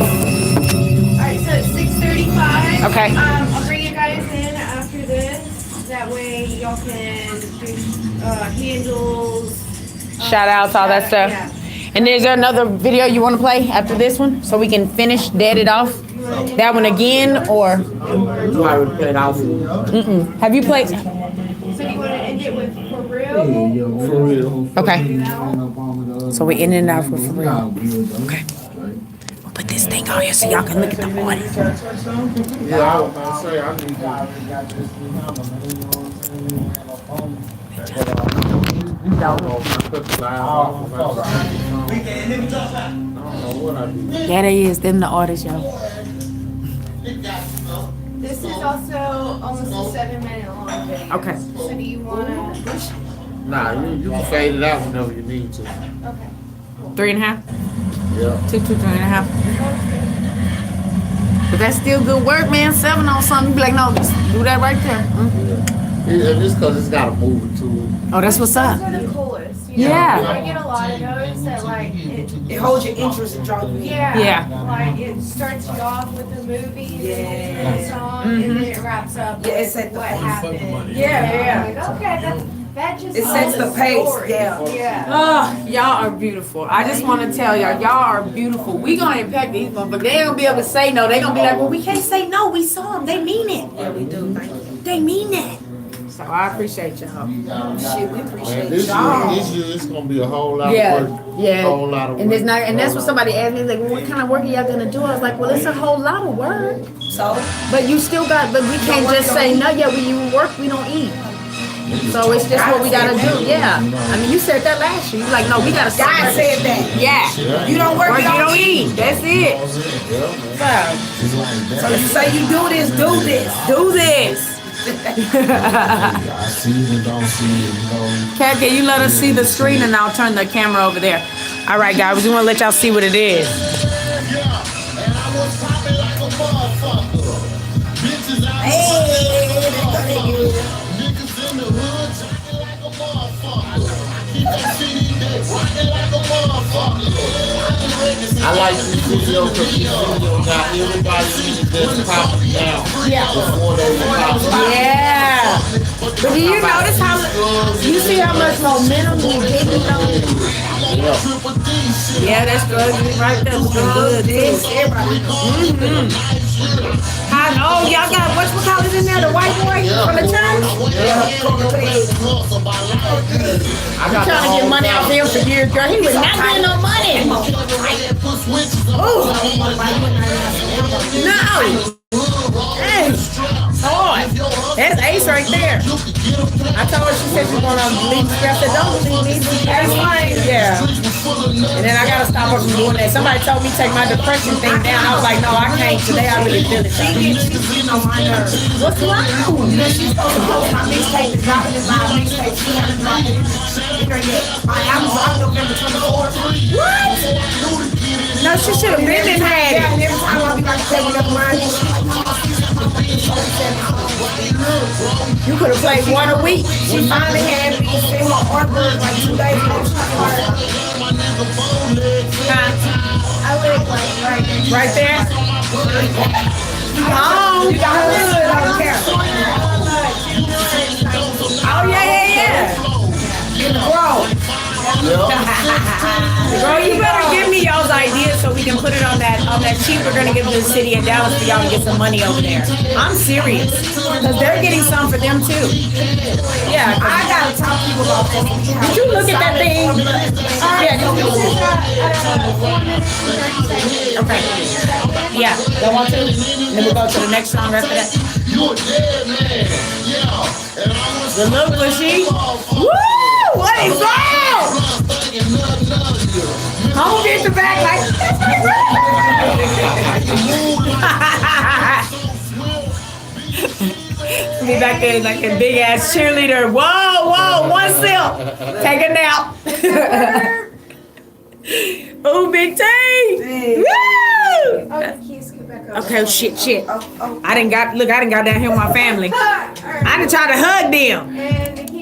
Speaker 2: Alright, so it's 6:35.
Speaker 1: Okay.
Speaker 2: I'll bring you guys in after this. That way y'all can do handles.
Speaker 1: Shout outs, all that stuff.
Speaker 2: Yeah.
Speaker 1: And is there another video you want to play after this one so we can finish, dead it off? That one again, or
Speaker 7: You already played out for
Speaker 1: have you played?
Speaker 2: So you want to end it with For Real?
Speaker 7: For real.
Speaker 1: Okay. So we ending it off with For Real. Okay. We'll put this thing on here so y'all can look at the audio.
Speaker 5: Yeah, I was gonna say, I need
Speaker 1: Yeah, they is. Them the artists, y'all.
Speaker 2: This is also almost a 7-minute long video.
Speaker 1: Okay.
Speaker 2: So do you want to?
Speaker 5: Nah, you can fade it out whenever you need to.
Speaker 2: Okay.
Speaker 1: 3.5?
Speaker 5: Yeah.
Speaker 1: 3.5. But that's still good work, man. 7 on something. You be like, no, just do that right there.
Speaker 5: And just cause it's got a movie to it.
Speaker 1: Oh, that's what's up.
Speaker 2: Those are the coolest. You know?
Speaker 1: Yeah.
Speaker 2: I get a lot of those that like
Speaker 8: It holds your interest and draws you in.
Speaker 1: Yeah.
Speaker 2: Like it starts you off with the movie,
Speaker 8: Yeah.
Speaker 2: the song, and then it wraps up
Speaker 8: Yeah, it
Speaker 2: with
Speaker 8: set the
Speaker 2: what
Speaker 8: pace.
Speaker 2: happened.
Speaker 6: Yeah.
Speaker 2: Like, okay, that just
Speaker 8: It sets
Speaker 2: tells
Speaker 8: the pace,
Speaker 2: story.
Speaker 8: yeah.
Speaker 2: Yeah.
Speaker 6: Oh, y'all are beautiful. I just want to tell y'all are beautiful. We gonna impact these motherfuckers. They ain't gonna be able to say no. They gonna be like, well, we can't say no. We saw them. They mean it.
Speaker 8: Yeah, we do. Thank you.
Speaker 6: They mean it. So I appreciate y'all.
Speaker 8: Shit, we
Speaker 5: Man,
Speaker 8: appreciate
Speaker 5: this
Speaker 8: y'all.
Speaker 5: year it's gonna be a whole lot
Speaker 6: Yeah,
Speaker 5: of work.
Speaker 6: yeah.
Speaker 5: Whole lot of
Speaker 6: And
Speaker 5: work.
Speaker 6: there's not, and that's what somebody asked me, like, well, what kind of work are y'all gonna do? I was like, well, it's a whole lot of work.
Speaker 8: So,
Speaker 6: But you still got, but we can't just say no. Yeah, when you work, we don't eat. So it's just what we gotta do. Yeah. I mean, you said that last year. You like, no, we gotta.
Speaker 8: God said that.
Speaker 6: Yeah.
Speaker 8: You don't work,
Speaker 6: Work,
Speaker 8: you
Speaker 6: you
Speaker 8: don't
Speaker 6: don't
Speaker 8: eat.
Speaker 6: eat. That's it.
Speaker 8: So you say you do this, do this.
Speaker 6: Do this.
Speaker 9: I see it and don't see it, you know.
Speaker 1: Kat, can you let us see the screen and I'll turn the camera over there. All right, guys, we just want to let y'all see what it is.
Speaker 5: I like this video because this video got everybody in it that's popping now. Before they were popping.
Speaker 6: Yeah. But do you notice how you see how much momentum we getting though? Yeah, that's good. Right there, looking good. This I know y'all got whatchamacallit in there, the white boy from the church.
Speaker 5: I got
Speaker 6: Trying to get money out of him for years, girl. He was not getting no money. Ooh. No. Hey. Boy. That's Ace right there. I told her, she said she wanna leave me. I said, don't leave me. That's fine. Yeah. And then I gotta stop her from doing that. Somebody told me take my depression thing down. I was like, no, I can't. Today I really feel it.
Speaker 8: She's on my nerves.
Speaker 6: What's wrong?
Speaker 8: You know, she's supposed to post my mixtape and drop it in my mixtape. She hasn't dropped it in her yet. My album's out November 24th.
Speaker 6: What? No, she should have been
Speaker 8: Yeah,
Speaker 6: had it.
Speaker 8: and every time I be like, take it up mine. She's like, no,
Speaker 6: You could have played one a week.
Speaker 8: she finally had me send her artwork like 2 days ago.
Speaker 6: Huh?
Speaker 2: I live like right
Speaker 6: Right there.
Speaker 1: Oh,
Speaker 8: You got hood on camera.
Speaker 1: oh yeah.
Speaker 8: Bro,
Speaker 1: Bro, you better give me y'all's ideas so we can put it on that sheet we're gonna give to the city of Dallas for y'all to get some money over there. I'm serious. Because they're getting some for them too. Yeah.
Speaker 8: I gotta talk to you about this.
Speaker 1: Did you look at that thing? Yeah. Okay. Yeah. Don't want to? Then we'll go to the next song after that.
Speaker 9: You're dead man. Yeah. And I was
Speaker 1: The Little Bushy. Woo! What is that? Hold it the back like. Be back there like a big ass cheerleader. Whoa, one sip. Take a nap. Ooh, Big T. Woo! Okay, shit. I done got down here with my family. I done tried to hug them.
Speaker 2: And the kid?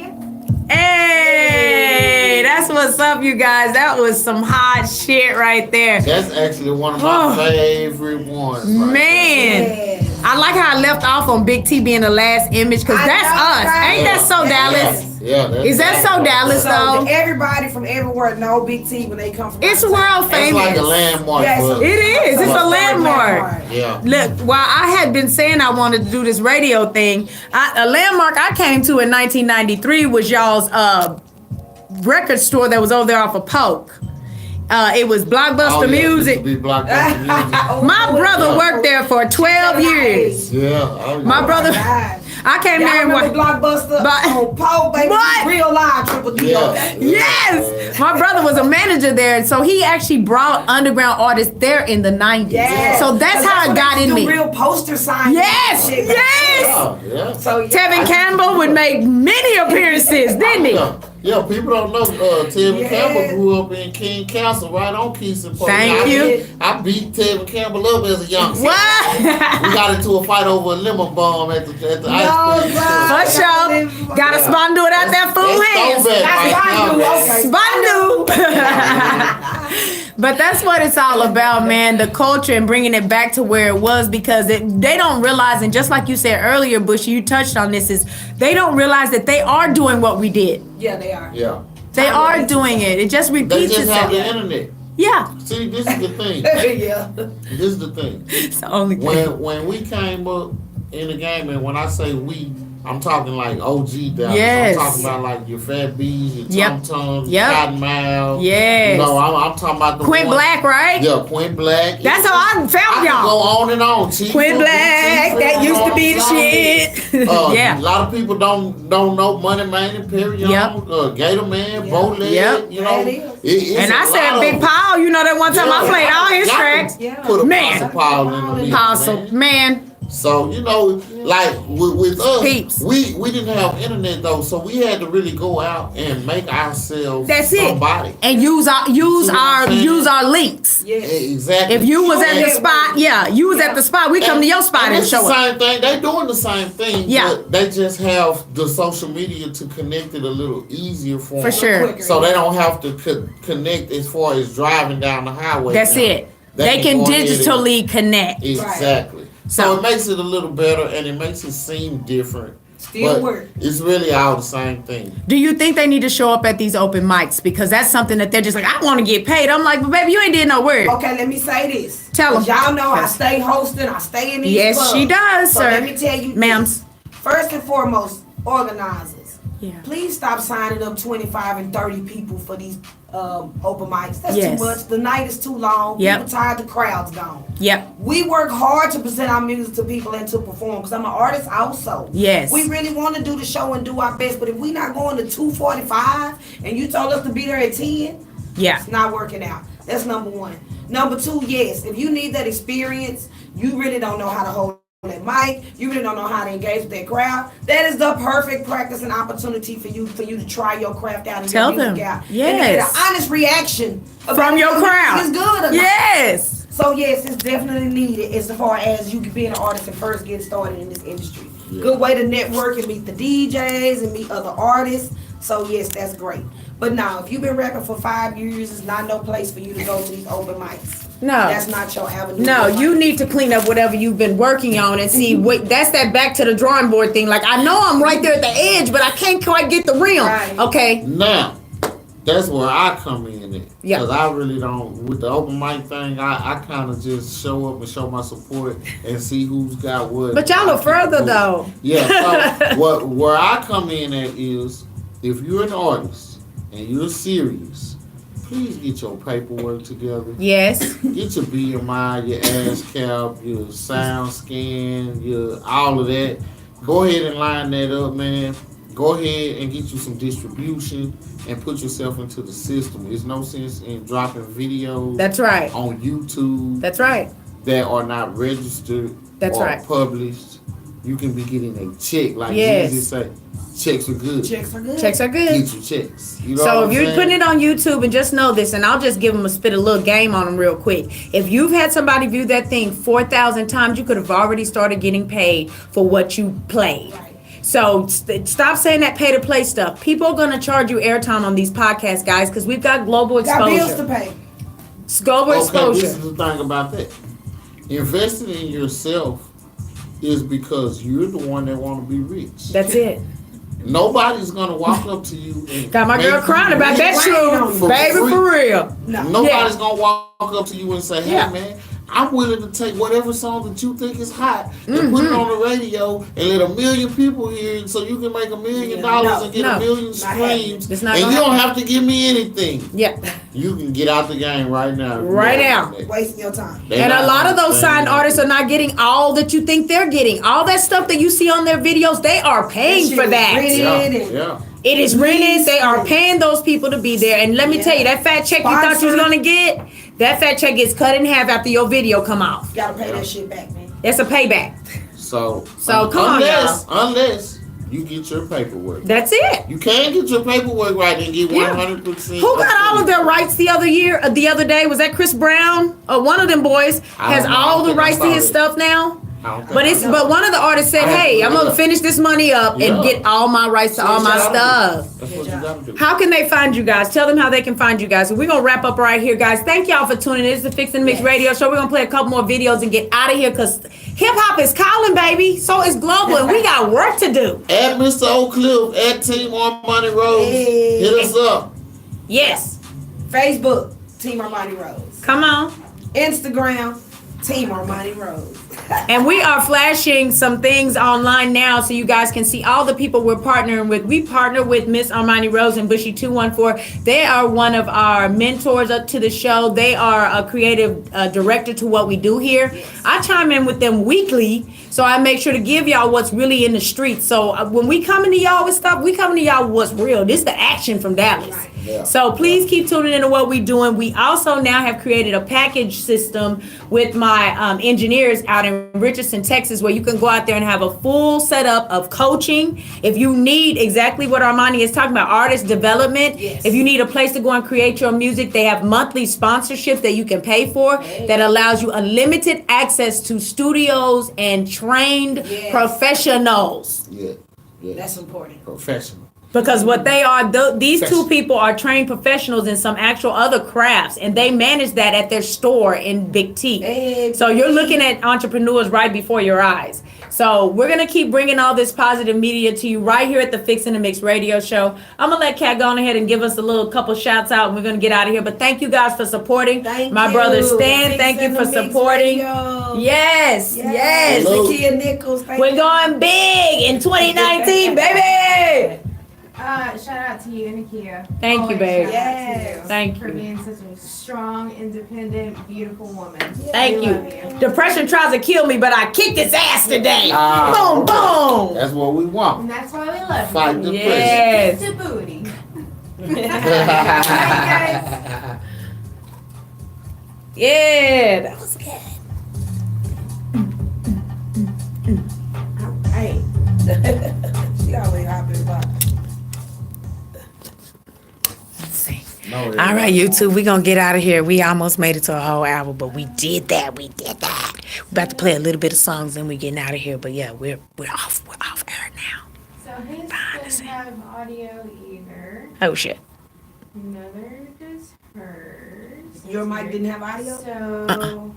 Speaker 1: Hey, that's what's up, you guys. That was some hot shit right there.
Speaker 5: That's actually one of my favorite ones. Right
Speaker 1: Man, I like how I left off on Big T being the last image because that's us. Ain't that so Dallas?
Speaker 5: Yeah.
Speaker 1: Is that so Dallas though?
Speaker 8: Everybody from everywhere know Big T when they come from.
Speaker 1: It's
Speaker 8: outside.
Speaker 1: world
Speaker 5: It's
Speaker 1: famous.
Speaker 5: like a landmark.
Speaker 8: Yes,
Speaker 5: for-
Speaker 1: It is. It's a landmark.
Speaker 5: Yeah.
Speaker 1: Look, while I had been saying I wanted to do this radio thing, a landmark I came to in 1993 was y'all's record store that was over there off of Polk. It was Blockbuster Music.
Speaker 5: Used to be Blockbuster Music.
Speaker 1: My brother worked there for 12 years.
Speaker 5: Yeah.
Speaker 1: My brother, I came there and
Speaker 8: remember Blockbuster
Speaker 1: But-
Speaker 8: on Paul, baby.
Speaker 1: What?
Speaker 8: Real live Triple D.
Speaker 5: Yeah.
Speaker 1: Yes, my brother was a manager there, and so he actually brought underground artists there in the 90s.
Speaker 8: Yes.
Speaker 1: So that's how it got in me.
Speaker 8: Real poster signs.
Speaker 1: Yes,
Speaker 8: and shit.
Speaker 1: yes.
Speaker 5: Yeah.
Speaker 8: So yeah,
Speaker 1: Tevin Campbell would make many appearances, didn't he?
Speaker 5: Yeah, people don't know Tevin
Speaker 8: Yeah.
Speaker 5: Campbell grew up in King Castle, right on Keystone Park.
Speaker 1: Thank you.
Speaker 5: I beat Tevin Campbell up as a youngster.
Speaker 1: What?
Speaker 5: We got into a fight over a lemon bomb at the ice cream.
Speaker 1: For sure. Got a Spandu it out there full hands. Spandu. But that's what it's all about, man. The culture and bringing it back to where it was, because they don't realize, and just like you said earlier, Bush, you touched on this, is they don't realize that they are doing what we did.
Speaker 8: Yeah, they are.
Speaker 5: Yeah.
Speaker 1: They are doing it. It just
Speaker 5: They
Speaker 1: repeats
Speaker 5: just have
Speaker 1: itself.
Speaker 5: the internet.
Speaker 1: Yeah.
Speaker 5: See, this is the thing.
Speaker 8: Yeah.
Speaker 5: This is the thing.
Speaker 1: It's the only thing.
Speaker 5: When we came up in the game, and when I say we, I'm talking like OG Dallas.
Speaker 1: Yes.
Speaker 5: I'm talking about like your Fat B's, your
Speaker 1: Yep.
Speaker 5: Tom Tums,
Speaker 1: Yep.
Speaker 5: your Cotton Mouth.
Speaker 1: Yes.
Speaker 5: You know, I'm talking about the
Speaker 1: Quint
Speaker 5: ones-
Speaker 1: Black, right?
Speaker 5: Yeah, Quint Black.
Speaker 1: That's how I found
Speaker 5: I can go
Speaker 1: y'all.
Speaker 5: on and on. Chief
Speaker 1: Quint
Speaker 5: Big
Speaker 1: Black,
Speaker 5: Chief,
Speaker 1: that used to be the
Speaker 5: all
Speaker 1: shit.
Speaker 5: that.
Speaker 1: Yeah.
Speaker 5: A lot of people don't know Money Man, Imperium,
Speaker 1: Yep.
Speaker 5: Gator Man, Bowleg.
Speaker 1: Yep.
Speaker 5: You know,
Speaker 8: That is.
Speaker 5: it's
Speaker 1: And I
Speaker 5: a
Speaker 1: said
Speaker 5: lot
Speaker 1: Big
Speaker 5: of-
Speaker 1: Paul, you know that one time I
Speaker 5: Yeah.
Speaker 1: played all his
Speaker 5: Y'all
Speaker 1: tracks.
Speaker 5: can Put a
Speaker 1: Man.
Speaker 5: Apostle Paul in the mix,
Speaker 1: Apostle,
Speaker 5: man.
Speaker 1: man.
Speaker 5: So, you know, like with us,
Speaker 1: Peeps.
Speaker 5: we didn't have internet though, so we had to really go out and make ourselves
Speaker 1: That's it.
Speaker 5: somebody.
Speaker 1: And use our links.
Speaker 8: Yes.
Speaker 5: Exactly.
Speaker 1: If you was at the
Speaker 5: And-
Speaker 1: spot, you was at the spot, we come to your spot and
Speaker 5: it's
Speaker 1: show
Speaker 5: the
Speaker 1: up.
Speaker 5: same thing. They doing the same thing.
Speaker 1: Yeah.
Speaker 5: But they just have the social media to connect it a little easier for
Speaker 1: For
Speaker 5: them.
Speaker 1: sure.
Speaker 5: So they don't have to connect as far as driving down the highway.
Speaker 1: That's
Speaker 5: now.
Speaker 1: it. They can
Speaker 5: go ahead and-
Speaker 1: digitally connect.
Speaker 5: Exactly. So
Speaker 1: So-
Speaker 5: it makes it a little better and it makes it seem different.
Speaker 8: Still
Speaker 5: but
Speaker 8: work.
Speaker 5: it's really all the same thing.
Speaker 1: Do you think they need to show up at these open mics? Because that's something that they're just like, I want to get paid. I'm like, but baby, you ain't did no work.
Speaker 8: Okay, let me say this.
Speaker 1: Tell 'em.
Speaker 8: Y'all know I stay hosting. I stay in these
Speaker 1: Yes,
Speaker 8: clubs.
Speaker 1: she does,
Speaker 8: So
Speaker 1: sir.
Speaker 8: let me tell you,
Speaker 1: Ma'ams.
Speaker 8: this. First and foremost, organizers.
Speaker 1: Yeah.
Speaker 8: Please stop signing up 25 and 30 people for these open mics. That's
Speaker 1: Yes.
Speaker 8: too much. The night is too long.
Speaker 1: Yep.
Speaker 8: People tired. The crowd's gone.
Speaker 1: Yep.
Speaker 8: We work hard to present our music to people and to perform because I'm an artist also.
Speaker 1: Yes.
Speaker 8: We really want to do the show and do our best, but if we not going to 2:45 and you told us to be there at 10,
Speaker 1: Yeah.
Speaker 8: it's not working out. That's number one. Number two, yes, if you need that experience, you really don't know how to hold that mic, you really don't know how to engage with that crowd, that is the perfect practice and opportunity for you to try your craft out and
Speaker 1: Tell
Speaker 8: your music
Speaker 1: them.
Speaker 8: out.
Speaker 1: Yes.
Speaker 8: And to get an honest reaction about
Speaker 1: From your
Speaker 8: if music
Speaker 1: crowd.
Speaker 8: is good or not.
Speaker 1: Yes.
Speaker 8: So yes, it's definitely needed as far as you being an artist and first getting started in this industry. Good way to network and meet the DJs and meet other artists. So yes, that's great. But now, if you've been rapping for 5 years, it's not no place for you to go to these open mics. That's not your avenue.
Speaker 1: No,
Speaker 8: of
Speaker 1: you
Speaker 8: life.
Speaker 1: need to clean up whatever you've been working on and see what that's that back to the drawing board thing. Like I know I'm right there at the edge, but I can't quite get the rim.
Speaker 8: Right.
Speaker 1: Okay.
Speaker 5: Now, that's where I come in at.
Speaker 1: Yeah.
Speaker 5: Because I really don't, with the open mic thing, I kind of just show up and show my support and see who's got what.
Speaker 1: But y'all
Speaker 5: I
Speaker 1: are
Speaker 5: keep
Speaker 1: further
Speaker 5: moving.
Speaker 1: though.
Speaker 5: Yeah, so where I come in at is, if you're an artist and you're serious, please get your paperwork together.
Speaker 1: Yes.
Speaker 5: Get your BMI, your ASCAP, your sound scan, your all of that. Go ahead and line that up, man. Go ahead and get you some distribution and put yourself into the system. There's no sense in dropping videos
Speaker 1: That's right.
Speaker 5: on YouTube
Speaker 1: That's right.
Speaker 5: that are not registered
Speaker 1: That's
Speaker 5: or
Speaker 1: right.
Speaker 5: published. You can be getting a check, like
Speaker 1: Yes.
Speaker 5: Jesus said, checks are good.
Speaker 8: Checks are good.
Speaker 1: Checks are good.
Speaker 5: Get your checks. You know
Speaker 1: So
Speaker 5: what
Speaker 1: if
Speaker 5: I'm
Speaker 1: you're
Speaker 5: saying?
Speaker 1: putting it on YouTube, and just know this, and I'll just give them spit a little game on them real quick. If you've had somebody view that thing 4,000 times, you could have already started getting paid for what you played.
Speaker 8: Right.
Speaker 1: So stop saying that pay to play stuff. People are gonna charge you airtime on these podcasts, guys, because we've got global
Speaker 8: Got bills to
Speaker 1: exposure.
Speaker 8: pay.
Speaker 1: It's global
Speaker 5: Okay, this
Speaker 1: exposure.
Speaker 5: is the thing about that. Investing in yourself is because you're the one that want to be rich.
Speaker 1: That's it.
Speaker 5: Nobody's gonna walk up to you and
Speaker 1: Got my
Speaker 5: make
Speaker 1: girl
Speaker 5: you
Speaker 1: crying about that
Speaker 5: rich
Speaker 1: shoe,
Speaker 5: for
Speaker 1: baby,
Speaker 5: free.
Speaker 1: for real.
Speaker 8: No.
Speaker 5: Nobody's gonna walk up to you and say, "Hey,
Speaker 1: Yeah.
Speaker 5: man, I'm willing to take whatever song that you think is hot and put it on the radio and let 1 million people hear it, so you can make $1 million
Speaker 8: No,
Speaker 5: and get
Speaker 1: no.
Speaker 5: 1 million
Speaker 8: Not
Speaker 5: streams,
Speaker 1: It's not
Speaker 5: and
Speaker 1: gonna
Speaker 5: you don't
Speaker 1: happen.
Speaker 5: have to give me anything.
Speaker 1: Yeah.
Speaker 5: You can get out the game right now.
Speaker 1: Right now.
Speaker 8: Wasting your time.
Speaker 5: They
Speaker 1: And a
Speaker 5: not
Speaker 1: lot of those
Speaker 5: understanding
Speaker 1: signed
Speaker 5: that.
Speaker 1: artists are not getting all that you think they're getting. All that stuff that you see on their videos, they are paying
Speaker 8: That
Speaker 1: for
Speaker 8: shit
Speaker 1: that.
Speaker 8: is
Speaker 5: Yeah,
Speaker 8: rented.
Speaker 5: yeah.
Speaker 1: It is rented. They are paying those people to be there. And let me tell you, that fat check you thought you was gonna get, that fat check gets cut in half after your video come off.
Speaker 8: Gotta pay that shit back, man.
Speaker 1: That's a payback.
Speaker 5: So
Speaker 1: Come on,
Speaker 5: unless you get your paperwork.
Speaker 1: That's it.
Speaker 5: You can't get your paperwork right and get
Speaker 1: Yeah.
Speaker 5: 100%.
Speaker 1: Who got all of their rights the other day? Was that Chris Brown? One of them boys
Speaker 5: I
Speaker 1: has
Speaker 5: don't know. I
Speaker 1: all
Speaker 5: don't
Speaker 1: the
Speaker 5: think I
Speaker 1: rights to
Speaker 5: saw
Speaker 1: his
Speaker 5: it.
Speaker 1: stuff now.
Speaker 5: I don't think
Speaker 1: But
Speaker 5: I
Speaker 1: it's
Speaker 5: know.
Speaker 1: but one of the artists said,
Speaker 5: I have
Speaker 1: "Hey,
Speaker 5: to
Speaker 1: I'm
Speaker 5: look
Speaker 1: gonna
Speaker 5: it up.
Speaker 1: finish this money up and
Speaker 5: Yeah.
Speaker 1: get all my rights to all my
Speaker 5: That's what you gotta
Speaker 1: stuff."
Speaker 5: do. That's what you gotta do.
Speaker 1: How can they find you guys? Tell them how they can find you guys. So we're gonna wrap up right here, guys. Thank y'all for tuning in. It's the Fix and Mix Radio Show. We're gonna play a couple more videos and get out of here because hip hop is calling, baby. So is global, and we got work to do.
Speaker 5: At Mr. Oak Cliff, at Team Armani Rose,
Speaker 8: Hey.
Speaker 5: hit us up.
Speaker 1: Yes,
Speaker 8: Facebook, Team Armani Rose.
Speaker 1: come on.
Speaker 8: Instagram, Team Armani Rose.
Speaker 1: And we are flashing some things online now so you guys can see all the people we're partnering with. We partner with Miss Armani Rose and Bushy 214. They are one of our mentors up to the show. They are a creative director to what we do here. I chime in with them weekly, so I make sure to give y'all what's really in the streets. So when we coming to y'all with stuff, we coming to y'all with what's real. This is the action from Dallas.
Speaker 5: Yeah.
Speaker 1: So please keep tuning into what we're doing. We also now have created a package system with my engineers out in Richardson, Texas, where you can go out there and have a full setup of coaching. If you need exactly what Armani is talking about, artist development.
Speaker 8: Yes.
Speaker 1: If you need a place to go and create your music, they have monthly sponsorships that you can pay for that allows you unlimited access to studios and trained
Speaker 8: Yes.
Speaker 1: professionals.
Speaker 5: Yeah, yeah.
Speaker 8: That's important.
Speaker 5: Professional.
Speaker 1: Because what they are, these two
Speaker 5: Professional.
Speaker 1: people are trained professionals in some actual other crafts, and they manage that at their store in Big T.
Speaker 8: Hey,
Speaker 1: So you're looking at entrepreneurs right before your eyes. So we're gonna keep bringing all this positive media to you right here at the Fix and the Mix Radio Show. I'm gonna let Kat go on ahead and give us a little couple shouts out, and we're gonna get out of here. But thank you guys for supporting.
Speaker 8: Thank
Speaker 1: My
Speaker 8: you.
Speaker 1: brother Stan,
Speaker 8: Fix
Speaker 1: thank you
Speaker 8: and
Speaker 1: for
Speaker 8: the Mix
Speaker 1: supporting.
Speaker 8: Radio.
Speaker 1: Yes, yes.
Speaker 5: Hello.
Speaker 8: Zakia Nichols, thank
Speaker 1: We're
Speaker 8: you.
Speaker 1: going big in 2019, baby.
Speaker 2: Shout out to you, Nakia.
Speaker 1: Thank you, babe.
Speaker 2: Shout out to you
Speaker 1: Thank
Speaker 2: for
Speaker 1: you.
Speaker 2: being such a strong, independent, beautiful woman.
Speaker 1: Thank
Speaker 2: We
Speaker 1: you.
Speaker 2: love
Speaker 1: Depression tries to kill me, but I kicked its ass today.
Speaker 5: Ah,
Speaker 1: Boom, boom.
Speaker 5: That's what we want.
Speaker 2: And that's why we love
Speaker 5: Fight
Speaker 2: you.
Speaker 5: depression.
Speaker 1: Yes.
Speaker 2: It's a booty.
Speaker 1: Yeah, that was good.
Speaker 8: Hey. She always hopping about.
Speaker 1: Let's see.
Speaker 5: No,
Speaker 1: All right, YouTube, we're going to get out of here. We almost made it to a whole hour, but we did that. We're about to play a little bit of songs, and we're getting out of here. But yeah, we're off air now.
Speaker 2: So his doesn't have audio either.
Speaker 1: Oh, shit.
Speaker 2: Neither does hers.
Speaker 8: Your mic didn't have audio?
Speaker 2: So,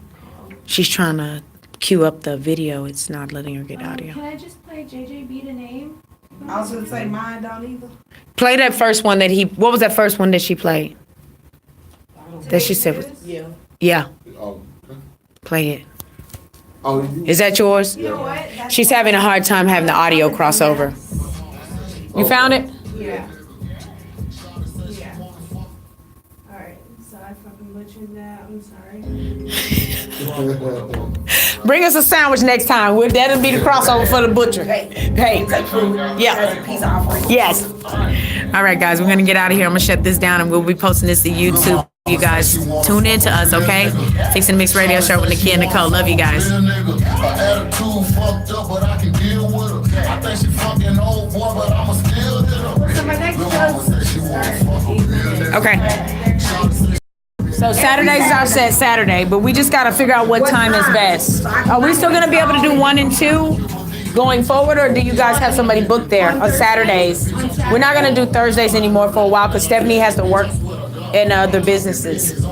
Speaker 1: She's trying to cue up the video. It's not letting her get audio.
Speaker 2: can I just play JJB to name?
Speaker 8: I was gonna say mine don't either.
Speaker 1: Play that first one what was that first one that she played? That she said was, yeah,
Speaker 5: Oh,
Speaker 1: play it.
Speaker 5: oh, you,
Speaker 1: Is that yours?
Speaker 2: You know what? That's
Speaker 1: She's having a hard time having the audio crossover. You found it?
Speaker 2: Yeah. Yeah. Alright, so I fucking butchered that. I'm sorry.
Speaker 1: Bring us a sandwich next time. That'll be the crossover for the butcher. Hey. Yeah.
Speaker 8: Peace offering.
Speaker 1: Yes. All right, guys, we're going to get out of here. I'm going to shut this down and we'll be posting this to YouTube. You guys tune in to us, okay? Fixing the Mix Radio Show with Nakia and Nicole. Love you guys.
Speaker 9: Real nigga, her attitude fucked up, but I can deal with her. I think she fucking old boy, but I'ma still hit her.
Speaker 2: So my next
Speaker 9: Lil' mama said she wanna fuck a real nigga.
Speaker 1: Okay. So Saturday's our set Saturday, but we just got to figure out what time is best. Are we still going to be able to do 1 and 2 going forward, or do you guys have somebody booked there on Saturdays? We're not going to do Thursdays anymore for a while because Stephanie has to work in other businesses.